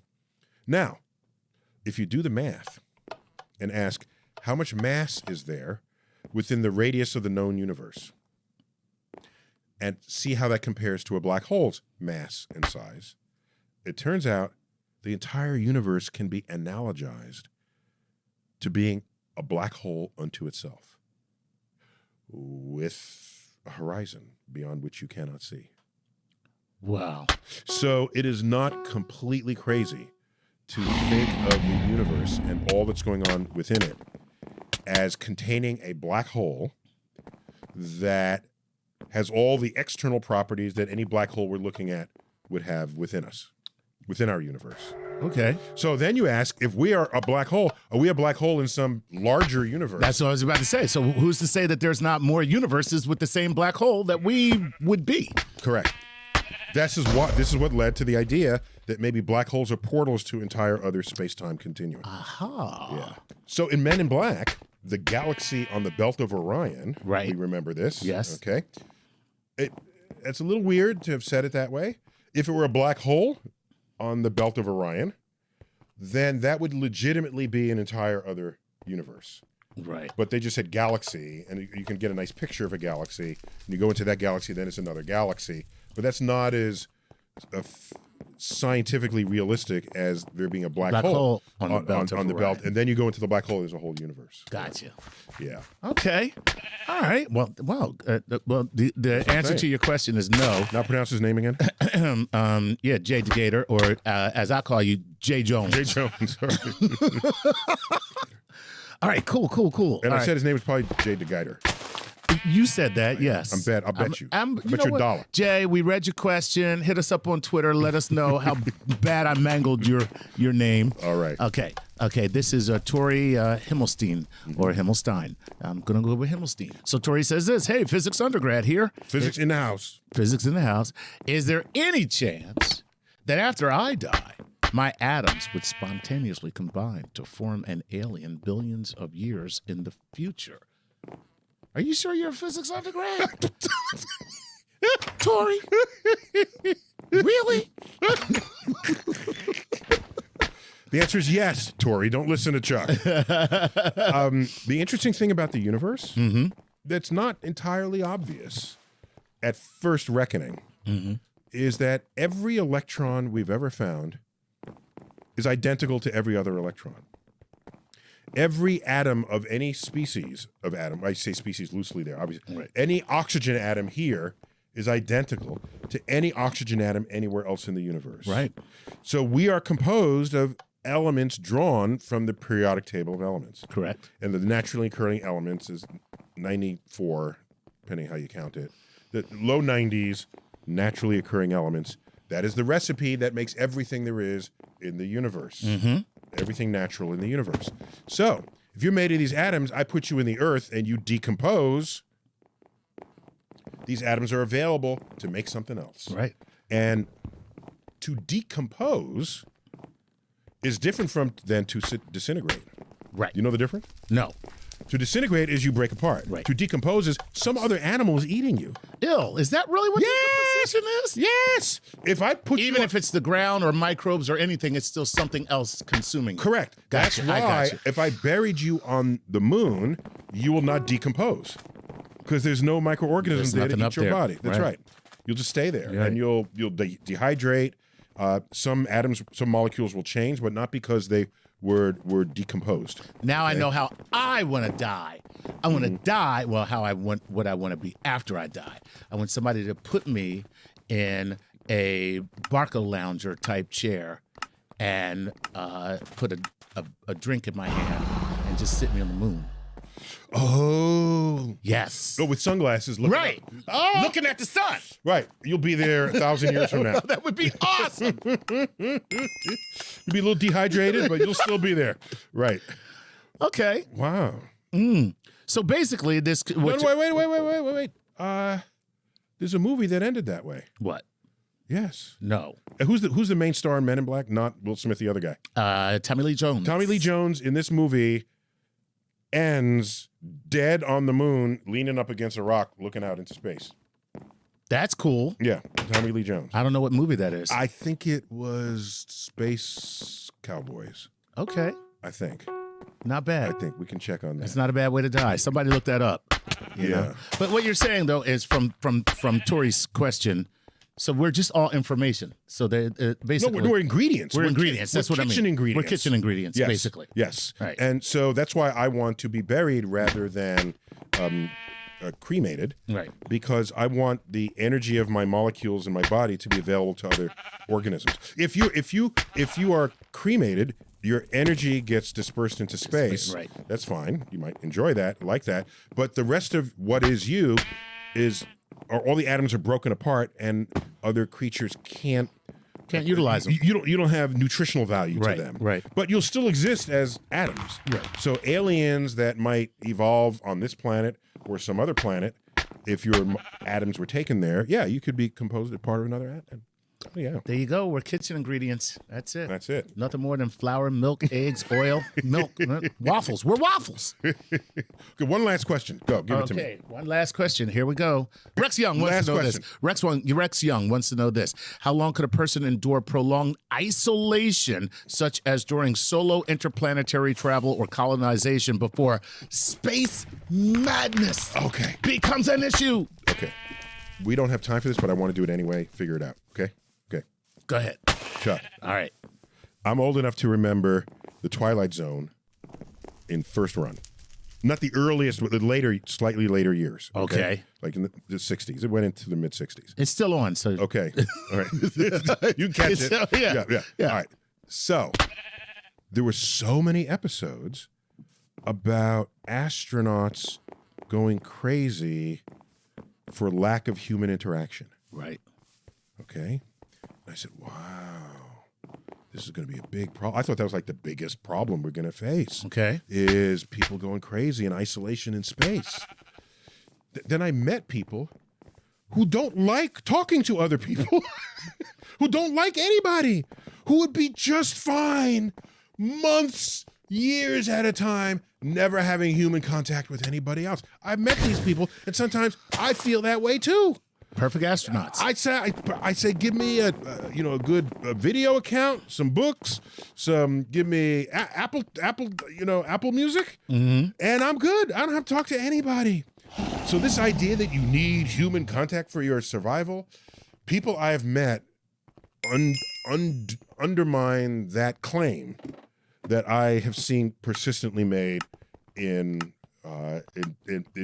now, if you do the math and ask how much mass is there within the radius of the known universe, and see how that compares to a black hole's mass and size, it turns out the entire universe can be analogized to being a black hole unto itself, with a horizon beyond which you cannot see. Wow. So it is not completely crazy to think of the universe and all that's going on within it as containing a black hole that has all the external properties that any black hole we're looking at would have within us, within our universe. Okay. So then you ask, if we are a black hole, are we a black hole in some larger universe? That's what I was about to say. So who's to say that there's not more universes with the same black hole that we would be? Correct. This is what led to the idea that maybe black holes are portals to entire other space-time continuum. Aha. Yeah. So in Men in Black, the galaxy on the belt of Orion, Right. we remember this. Yes. Okay. It's a little weird to have said it that way. If it were a black hole on the belt of Orion, then that would legitimately be an entire other universe. Right. But they just said galaxy, and you can get a nice picture of a galaxy. And you go into that galaxy, then it's another galaxy. But that's not as scientifically realistic as there being a black hole on the belt. And then you go into the black hole, there's a whole universe. Gotcha. Yeah. Okay. All right. Well, the answer to your question is no. Now pronounce his name again. Yeah, Jay DeGator, or as I call you, Jay Jones. Jay Jones. All right. Cool. And All I said his name was probably Jay DeGator. You said that, yes. I'll bet you. Bet you $1. What? Jay, we read your question. Hit us up on Twitter. Let us know how bad I mangled your name. All right. Okay. This is Tori Himmelstein, or Himmelstein. I'm going to go with Himmelstein. So Tori says this, hey, physics undergrad here. Physics in the house. Physics in the house. Is there any chance that after I die, my atoms would spontaneously combine to form an alien billions of years in the future? Are you sure you're a physics undergrad? Tori? Really? The answer is yes, Tori. Don't listen to Chuck. The interesting thing about the universe that's not entirely obvious at first reckoning is that every electron we've ever found is identical to every other electron. Every atom of any species of atom, I say species loosely there, obviously, Right. Any oxygen atom here is identical to any oxygen atom anywhere else in the universe. Right. So we are composed of elements drawn from the periodic table of elements. Correct. And the naturally occurring elements is 94, depending how you count it. The low 90s naturally occurring elements. That is the recipe that makes everything there is in the universe. Everything natural in the universe. So, if you're made of these atoms, I put you in the earth and you decompose, these atoms are available to make something else. Right. And to decompose is different than to disintegrate. Right. You know the difference? No. To disintegrate is you break apart. Right. To decompose is some other animal is eating you. Ill. Is that really what decomposition is? Yes. If I put Even if it's the ground or microbes or anything, it's still something else consuming you. correct. Gotcha. That's why if I buried you on the moon, you will not decompose because there's no microorganisms there to nothing eat up your there. body. That's right. You'll just stay there, Right. and you'll dehydrate. Some atoms, some molecules will change, but not because they were decomposed. Now I know how I want to die. I want to die. Well, what I want to be after I die. I want somebody to put me in a Barco lounger type chair and put a drink in my hand and just sit me on the moon. Oh, Yes. with sunglasses, looking Right. up. Looking at the sun. Right. You'll be there 1,000 years from now. That would be awesome. You'll be a little dehydrated, but you'll still be there. Right. Okay. Wow. So basically, this. Wait. There's a movie that ended that way. What? Yes. No. Who's the main star in Men in Black? Not Will Smith, the other guy. Tommy Lee Jones. Tommy Lee Jones in this movie ends dead on the moon, leaning up against a rock, looking out into space. That's cool. Yeah, Tommy Lee Jones. I don't know what movie that is. I think it was Space Cowboys. Okay. I think. Not bad. I think we can check on that. It's not a bad way to die. Somebody look that up. You know? But what you're saying though is from Tori's question. So we're just all information. So they basically we're ingredients. We're ingredients. That's what I mean. Kitchen ingredients. We're kitchen ingredients, Yes. basically. Yes. Right. And so that's why I want to be buried rather than cremated. Right. Because I want the energy of my molecules in my body to be available to other organisms. If you are cremated, your energy gets dispersed into space. Right. That's fine. You might enjoy that, like that. But the rest of what is you all the atoms are broken apart, and other creatures can't utilize them. You don't have nutritional value Right, to them. right. But you'll still exist as atoms. Right. So aliens that might evolve on this planet or some other planet, if your atoms were taken there, yeah, you could be composed as part of another atom. Oh, yeah. There you go. We're kitchen ingredients. That's it. That's it. Nothing more than flour, milk, eggs, oil, milk, waffles. We're waffles. Okay, one last question. Go, give it to me. Okay, one last question. Here we go. Rex Young wants Last to know question. this. Rex Young wants to know this. How long could a person endure prolonged isolation, such as during solo interplanetary travel or colonization, before space madness Okay. becomes an issue? Okay. We don't have time for this, but I want to do it anyway. Figure it out. Okay? Okay. Go ahead. Chuck. All right. I'm old enough to remember the Twilight Zone in first run. Not the earliest, but the later, slightly later years. Okay. Like in the 60s. It went into the mid-60s. It's still on, so Okay. All right. You can catch it. Yeah. All right. So there were so many episodes about astronauts going crazy for lack of human interaction. right. Okay. And I said, wow, this is going to be a big problem. I thought that was like the biggest problem we're going to face. Okay. Is people going crazy in isolation in space. Then I met people who don't like talking to other people, who don't like anybody, who would be just fine months, years at a time, never having human contact with anybody else. I've met these people, and sometimes I feel that way too. Perfect astronauts. I say, give me a good video account, some books, give me Apple Music, and I'm good. I don't have to talk to anybody. So this idea that you need human contact for your survival, people I have met undermine that claim that I have seen persistently made in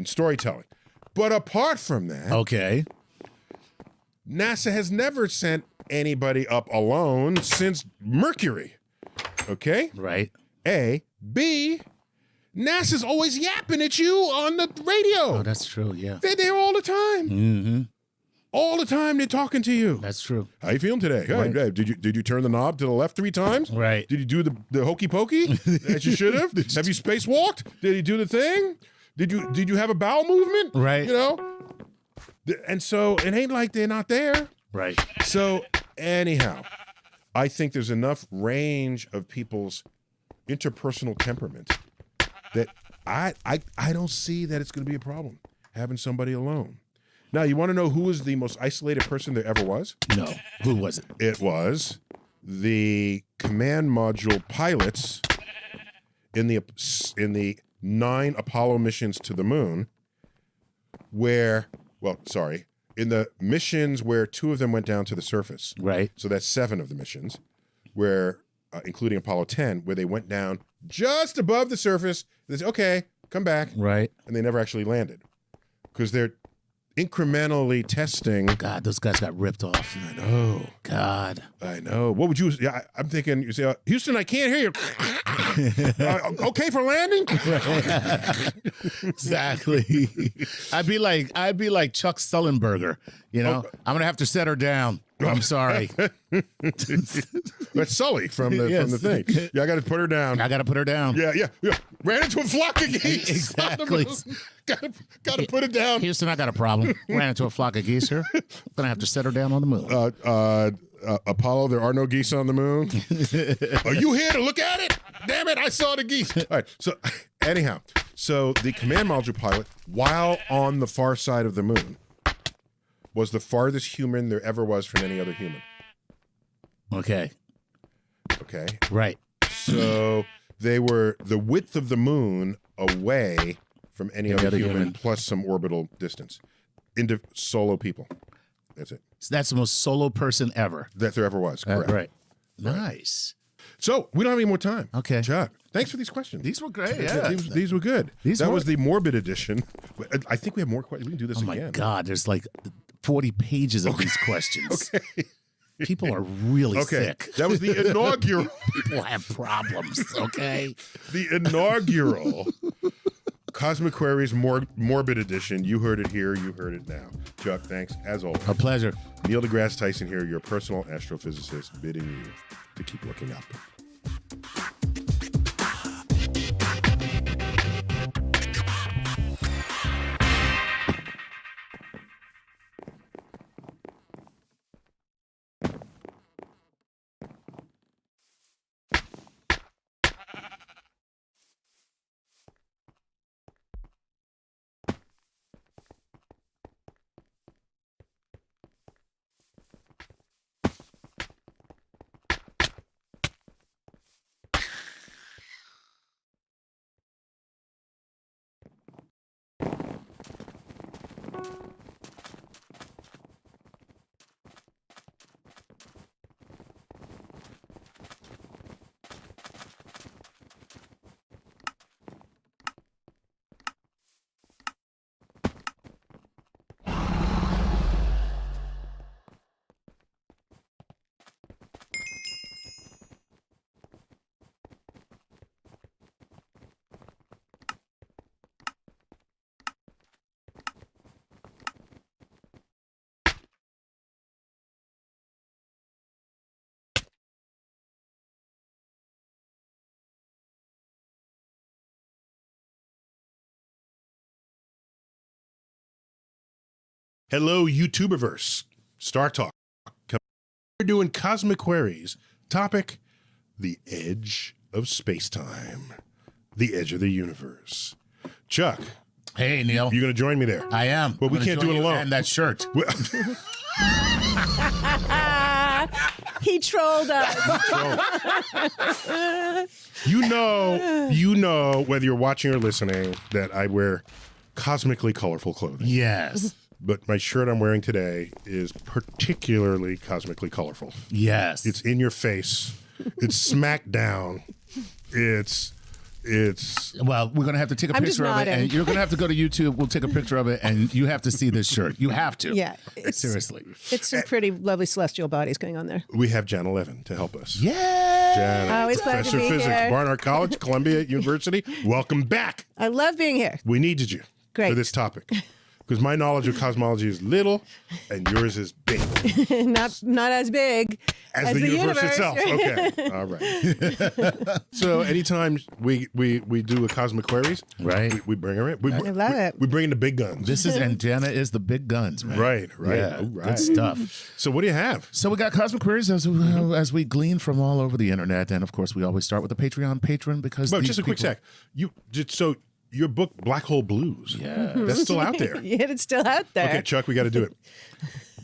storytelling. But apart from that, Okay. NASA has never sent anybody up alone since Mercury. Okay? Right. A. B. NASA's always yapping at you on the radio. Oh, that's true. Yeah. They're there all the time. Mm-hmm. All the time they're talking to you. That's true. How you feeling today? Right. Hey, did you turn the knob to the left 3 times? Right. Did you do the hokey pokey that you should have? Have you spacewalked? Did you do the thing? Did you have a bowel movement? Right. You know? And so it ain't like they're not there. Right. So anyhow, I think there's enough range of people's interpersonal temperament that I don't see that it's going to be a problem having somebody alone. Now, you want to know who was the most isolated person there ever was? No. Who was it? It was the command module pilots in the 9 Apollo missions to the moon, in the missions where 2 of them went down to the surface. Right. So that's 7 of the missions, where including Apollo 10, where they went down just above the surface. They said, "Okay, come back." Right. And they never actually landed because they're incrementally testing. God, those guys got ripped off. I know. God. I know. What would you? Yeah, I'm thinking. You say, "Houston, I can't hear you." Okay for landing? Exactly. I'd be like Chuck Sullenberger. You know, I'm gonna have to set her down. I'm sorry. That's Sully from the thing. Yeah, I got to put her down. I got to put her down. Yeah. Ran into a flock of geese. Exactly. Got to put it down. Houston, I got a problem. Ran into a flock of geese here. I'm gonna have to set her down on the moon. Apollo, there are no geese on the moon. Are you here to look at it? Damn it, I saw the geese. All right, so anyhow, the command module pilot, while on the far side of the moon, was the farthest human there ever was from any other human. Okay. Right. So they were the width of the moon away from any other human plus some orbital distance. Into solo people. That's it. So that's the most solo person ever. That there ever was. Correct. Right. Nice. So we don't have any more time. Okay. Chuck, thanks for these questions. These were great. Yeah. These were good. That was the morbid edition. I think we have more questions. We can do this again. Oh my God. There's like 40 pages of these questions. Okay. People are really sick. That was the inaugural. People have problems. Okay. The inaugural Cosmic Queries Morbid Edition. You heard it here. You heard it now. Chuck, thanks as always. A pleasure. Neil deGrasse Tyson here, your personal astrophysicist, bidding you to keep looking up. Hello, YouTuberverse. Star Talk. We're doing Cosmic Queries. Topic, the edge of space-time. The edge of the universe. Chuck. Hey, Neil. You going to join me there? I am. But we can't do it alone. And that shirt. He trolled us. You know, whether you're watching or listening, that I wear cosmically colorful clothing. Yes. But my shirt I'm wearing today is particularly cosmically colorful. Yes. It's in your face. It's smack down. It's well, we're gonna have to take a picture of it, and you're gonna have to go to YouTube. We'll take a picture of it, and you have to see this shirt. You have to. Yeah, seriously. It's some pretty lovely celestial bodies going on there. We have Jan 11 to help us. Yeah. Jan, always glad to Professor be of Physics, here. Barnard College, Columbia University. Welcome back. I love being here. We needed you Great. for this topic. Because my knowledge of cosmology is little, and yours is big. not as big As the universe itself. Okay. All right. So anytime we do a Cosmic Queries, Right. we bring her in. I love it. We bring in the big guns. This is, and Jana is the big guns, man. Right. Yeah, All right. good stuff. So what do you have? So we got Cosmic Queries as we glean from all over the internet, and of course we always start with a Patreon patron because. Well, these just a quick people- sec. Your book, Black Hole Blues. Yeah. That's still out there. Yeah, it's still out there. Okay, Chuck, we got to do it.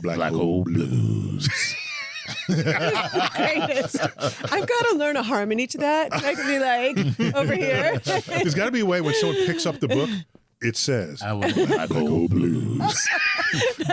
Black Hole Blues. Greatest. I've got to learn a harmony to that. I can be like over here. There's got to be a way when someone picks up the book, it says, I want Black Hole Blues.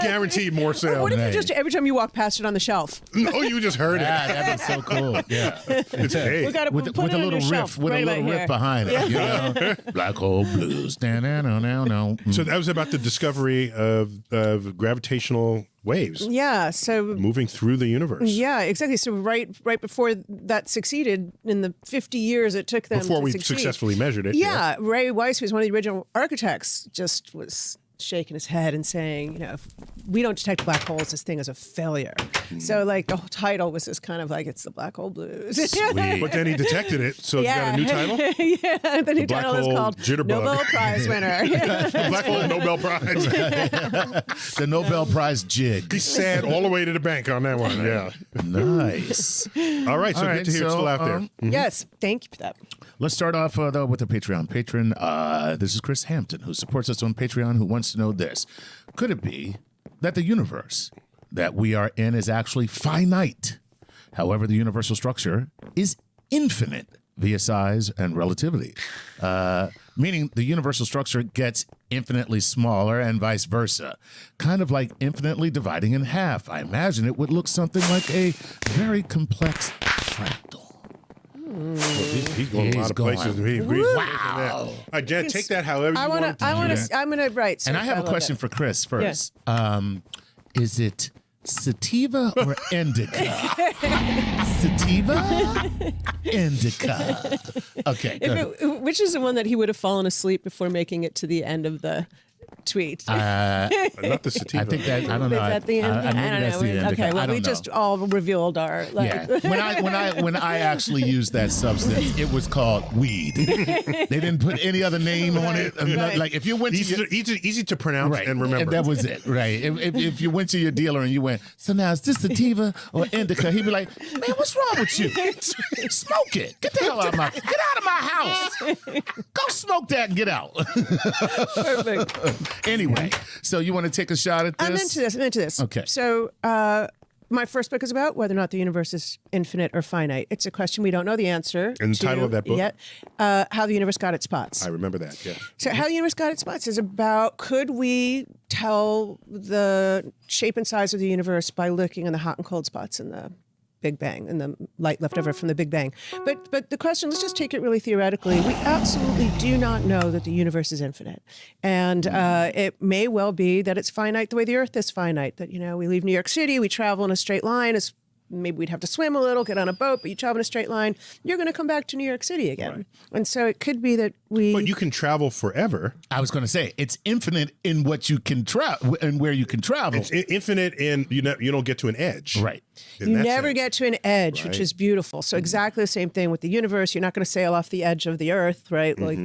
guaranteed more sales. What if you Right. just every time you walk past it on the shelf? Oh, you just heard it. Yeah, that'd be so cool. Yeah. It's hey. We got to With, put with it a on little your riff, shelf. with right a little about riff here. behind it. You know? Black Hole Blues. No. So that was about the discovery of gravitational waves Yeah. So moving through the universe. yeah, exactly. So right before that succeeded in the 50 years it took them Before to we succeed. successfully measured it. Yeah, Ray Weiss, who's one of the original architects, just was shaking his head and saying, if we don't detect black holes, this thing is a failure. So like the whole title was just kind of like it's the Black Hole Blues. Sweet. But then he detected it, so you got a new title? Yeah, the new Black title is Hole called Jitterbug. Nobel Prize winner. The Black Hole Nobel Prize. The Nobel Prize jig. He's sad all the way to the bank on that one. Yeah. Nice. All right, so All right, good to hear it's so, still out there. Yes, thank you for that. Let's start off, though, with a Patreon patron. This is Chris Hampton, who supports us on Patreon, who wants to know this. Could it be that the universe that we are in is actually finite? However, the universal structure is infinite via size and relativity, meaning the universal structure gets infinitely smaller and vice versa, kind of like infinitely dividing in half. I imagine it would look something like a very complex fractal. Well, he's going a lot of going. places. Wow. All right, Jen, take that however you want to. I'm gonna write. And I have a love question it. for Chris first. Is it sativa or indica? Sativa? Indica. Okay. Good. Which is the one that he would have fallen asleep before making it to the end of the tweet? Not the sativa. I think that I don't know. Is that the end? maybe that's the indica. Okay, I well, don't we know. just all revealed our. Yeah. When I actually used that substance, it was called weed. They didn't put any other name on it. Right. Like if you went to your, easy to pronounce right, and remember. that was it. Right. If you went to your dealer and you went, so now is this sativa or indica? He'd be like, man, what's wrong with you? Smoke it. Get the hell out of my house. Go smoke that and get out. Perfect. Anyway, so you want to take a shot at this? I'm into this. Okay. So my first book is about whether or not the universe is infinite or finite. It's a question we don't know the answer And the to title of that book? yet. How the universe got its spots. I remember that. Yeah. So how the universe got its spots is about could we tell the shape and size of the universe by looking in the hot and cold spots in the Big Bang and the light left over from the Big Bang. But the question, let's just take it really theoretically. We absolutely do not know that the universe is infinite. And it may well be that it's finite the way the Earth is finite, that, we leave New York City, we travel in a straight line. Maybe we'd have to swim a little, get on a boat, but you travel in a straight line, you're going to come back to New York City again. Right. And so it could be that But you can travel forever. I was going to say it's infinite in what you can travel and where you can travel. It's infinite in you don't get to an edge. Right. You never get to an edge, which Right. is beautiful. So exactly the same thing with the universe. You're not going to sail off the edge of the Earth, right? Like,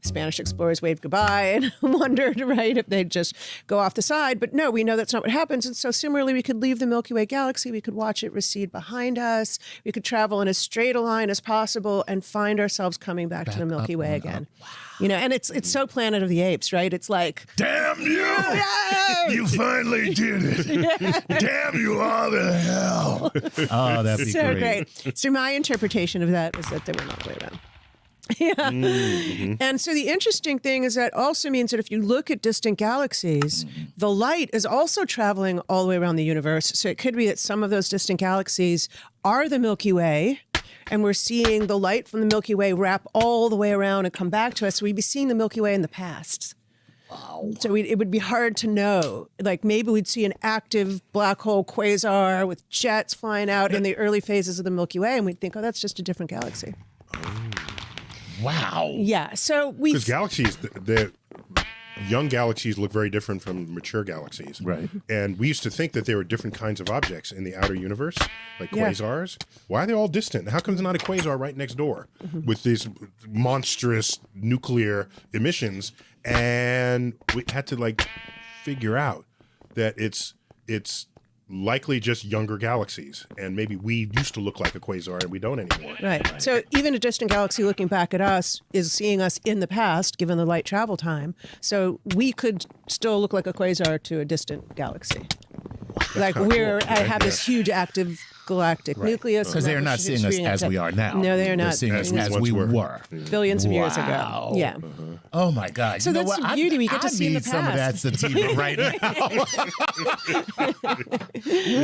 Spanish explorers waved goodbye and wondered, right, if they'd just go off the side. But no, we know that's not what happens. And so similarly, we could leave the Milky Way galaxy. We could watch it recede behind us. We could travel in as straight a line as possible and find ourselves coming back to the Milky Way again. Wow. And it's so Planet of the Apes, right? It's like, damn you! Yes! You finally did it! Damn you all to hell! Oh, that'd be so great. So my interpretation of that is that they went all the way around. Yeah. Mm-hmm. And so the interesting thing is that also means that if you look at distant galaxies, the light is also traveling all the way around the universe. So it could be that some of those distant galaxies are the Milky Way, and we're seeing the light from the Milky Way wrap all the way around and come back to us. So we'd be seeing the Milky Way in the past. Wow. So it would be hard to know. Like maybe we'd see an active black hole quasar with jets flying out in the early phases of the Milky Way, and we'd think, oh, that's just a different galaxy. Wow. Yeah. So because galaxies, young galaxies look very different from mature galaxies. Right. And we used to think that there were different kinds of objects in the outer universe, like quasars. Why are they all distant? How come there's not a quasar right next door with these monstrous nuclear emissions? And we had to like figure out that it's likely just younger galaxies, and maybe we used to look like a quasar and we don't anymore. Right. So even a distant galaxy looking back at us is seeing us in the past, given the light travel time. So we could still look like a quasar to a distant galaxy. Like I have this huge active galactic nucleus. Because they're not seeing us as we are now. No, they're not. They're seeing us as we were. Billions of years ago. Yeah. Oh my God! So that's the beauty. We get to see in the some of that past. sativa right now.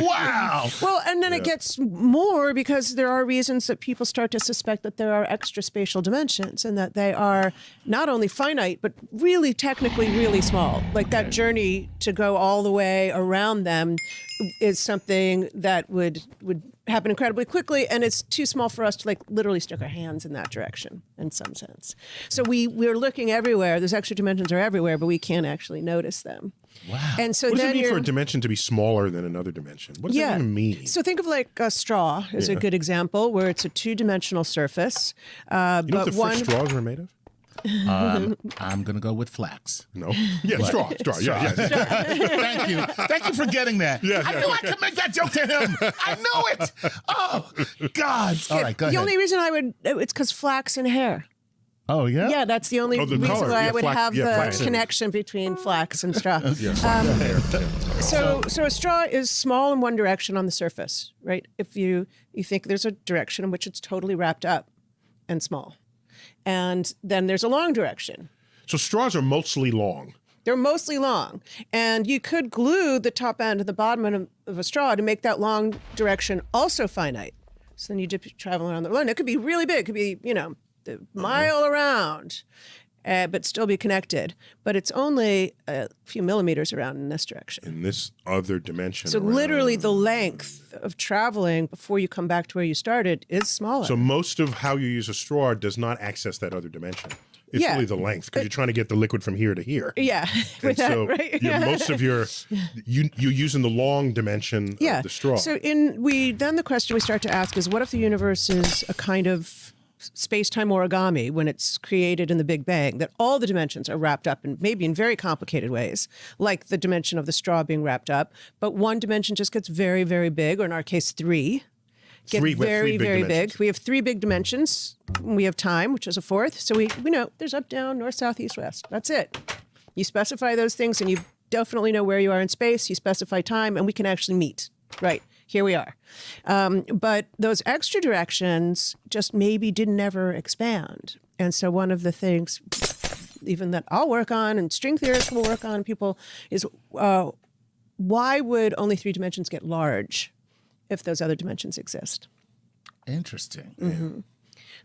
Wow. Well, and then it gets more because there are reasons that people start to suspect that there are extra spatial dimensions and that they are not only finite, but really technically really small. Like that journey to go all the way around them is something that would happen incredibly quickly, and it's too small for us to like literally stick our hands in that direction in some sense. So we're looking everywhere. Those extra dimensions are everywhere, but we can't actually notice them. Wow. And so What does then it mean you're for a dimension to be smaller than another dimension? What does that even mean? So think of like a straw is a good example where it's a two-dimensional surface. You know but what the one frick straws were made of? I'm gonna go with flax. No. Yeah, straw. Yeah. Thank you for getting that. I knew I could make that joke to him. I know it. Oh God! All right, go ahead. the only reason it's because flax and hair. Oh yeah. Yeah, that's the only the reason color. why Yeah, I would flax- have yeah, the flax and- connection between flax and straw. Hair. So a straw is small in one direction on the surface, right? If you think there's a direction in which it's totally wrapped up and small. And then there's a long direction. So straws are mostly long. They're mostly long. And you could glue the top end and the bottom end of a straw to make that long direction also finite. So then you just travel around the line. It could be really big. It could be, a mile around, but still be connected. But it's only a few millimeters around in this direction. In this other dimension. So around. literally the length of traveling before you come back to where you started is smaller. So most of how you use a straw does not access that other dimension. It's Yeah. really the length because you're trying to get the liquid from here to here. yeah. And with that, so right? most of you're using the long dimension of the straw. So then the question we start to ask is, what if the universe is a kind of space-time origami when it's created in the Big Bang, that all the dimensions are wrapped up in maybe in very complicated ways, like the dimension of the straw being wrapped up, but one dimension just gets very, very big, or in our case, three. Get We have very, three big very dimensions. big. We have three big dimensions. We have time, which is a fourth. So we know there's up, down, north, south, east, west. That's it. You specify those things and you definitely know where you are in space. You specify time and we can actually meet. Right. Here we are. But those extra directions just maybe didn't ever expand. And so one of the things even that I'll work on and string theorists will work on people is why would only three dimensions get large if those other dimensions exist? Interesting. Mm-hmm.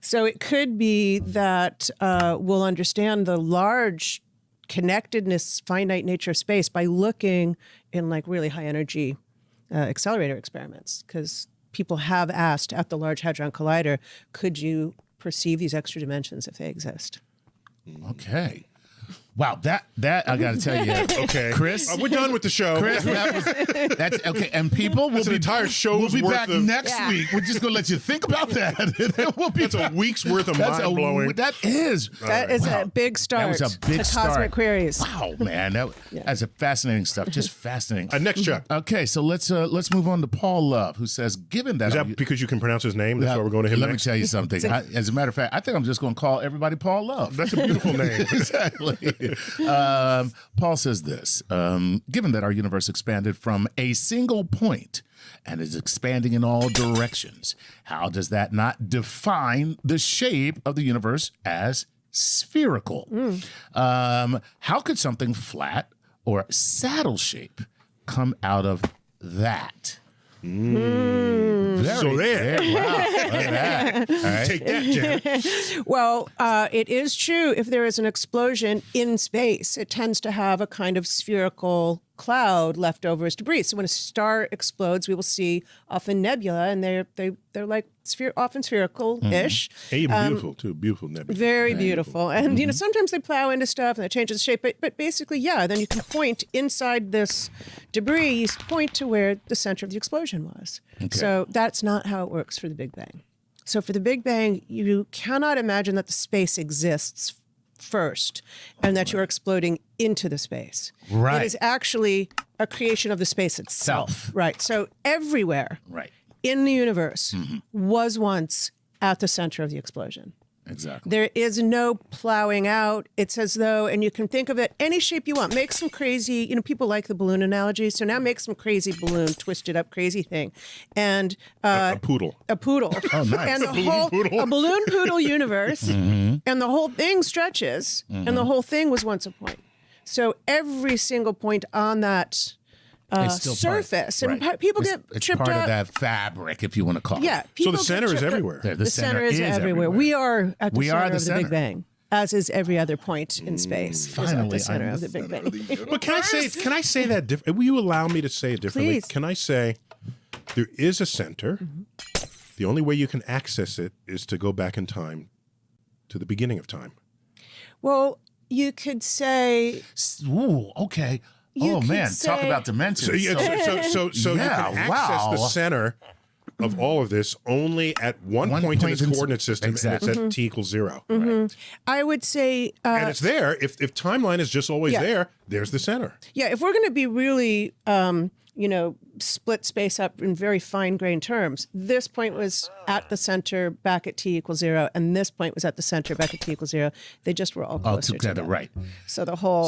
So it could be that we'll understand the large connectedness, finite nature of space by looking in like really high energy accelerator experiments, because people have asked at the Large Hadron Collider, could you perceive these extra dimensions if they exist? Okay. Wow, that I got to tell you, Okay, Chris, we're done with the show. Chris, that's okay. And people will That's an entire show's We'll be worth back of- next Yeah. week. We're just gonna let you think about that. And then we'll be That's a back. week's worth of That's mind blowing. That is. That is Wow. a big start That was a big to start. Cosmic Queries. Wow, man, that's a fascinating stuff. Just fascinating. Next, Chuck. Okay, so let's move on to Paul Love, who says, given that, Is that because you can pronounce his name? That's why we're going to him let next? me tell you something. As a matter of fact, I think I'm just going to call everybody Paul Love. That's a beautiful name. Exactly. Paul says this, given that our universe expanded from a single point and is expanding in all directions, how does that not define the shape of the universe as spherical? How could something flat or saddle shape come out of that? So there. Wow. Look at that. All right. Take that, Jen. Well, it is true. If there is an explosion in space, it tends to have a kind of spherical cloud left over as debris. So when a star explodes, we will see often nebula, and they're like often spherical-ish. Beautiful too, beautiful nebula. Very beautiful. And, you know, sometimes they plow into stuff and it changes the shape, but basically, yeah, then you can point inside this debris, you point to where the center of the explosion was. Okay. So that's not how it works for the Big Bang. So for the Big Bang, you cannot imagine that the space exists first and that you're exploding into the space. Right. It is actually a creation of the space itself. Right. So everywhere in the universe was once at the center of the explosion. Exactly. There is no plowing out. It's as though, and you can think of it any shape you want. Make some crazy, you know, people like the balloon analogy. So now make some crazy balloon, twisted up crazy thing. And A poodle. a poodle. Oh, nice. And a balloon poodle universe. And the whole thing stretches. And the whole thing was once a point. So every single point on that It's still surface, part, and right. people it's, get it's tripped part up. of that fabric, if you want to call it. Yeah. So people the get center is tripped up. everywhere. The The center is everywhere. We are at the We center are the of the center. Big Bang, as is every other point in space. Is at Finally, the center I'm of the the Big Bang. But can I say that differently? Will you allow me to say it differently? Please. Can I say there is a center? The only way you can access it is to go back in time to the beginning of time. Well, you could say Ooh, okay. You Oh could man, talk say- about dimensions. So you Yeah, can access wow. the center of all of this only at one point in its coordinate system, exactly. and it's at t equals 0. Right. I would say And it's there. If timeline is just always Yeah. there, there's the center. yeah, if we're going to be really, split space up in very fine-grained terms, this point was at the center back at t equals 0, and this point was at the center back at t equals 0. They just were all All closer together, right. So the whole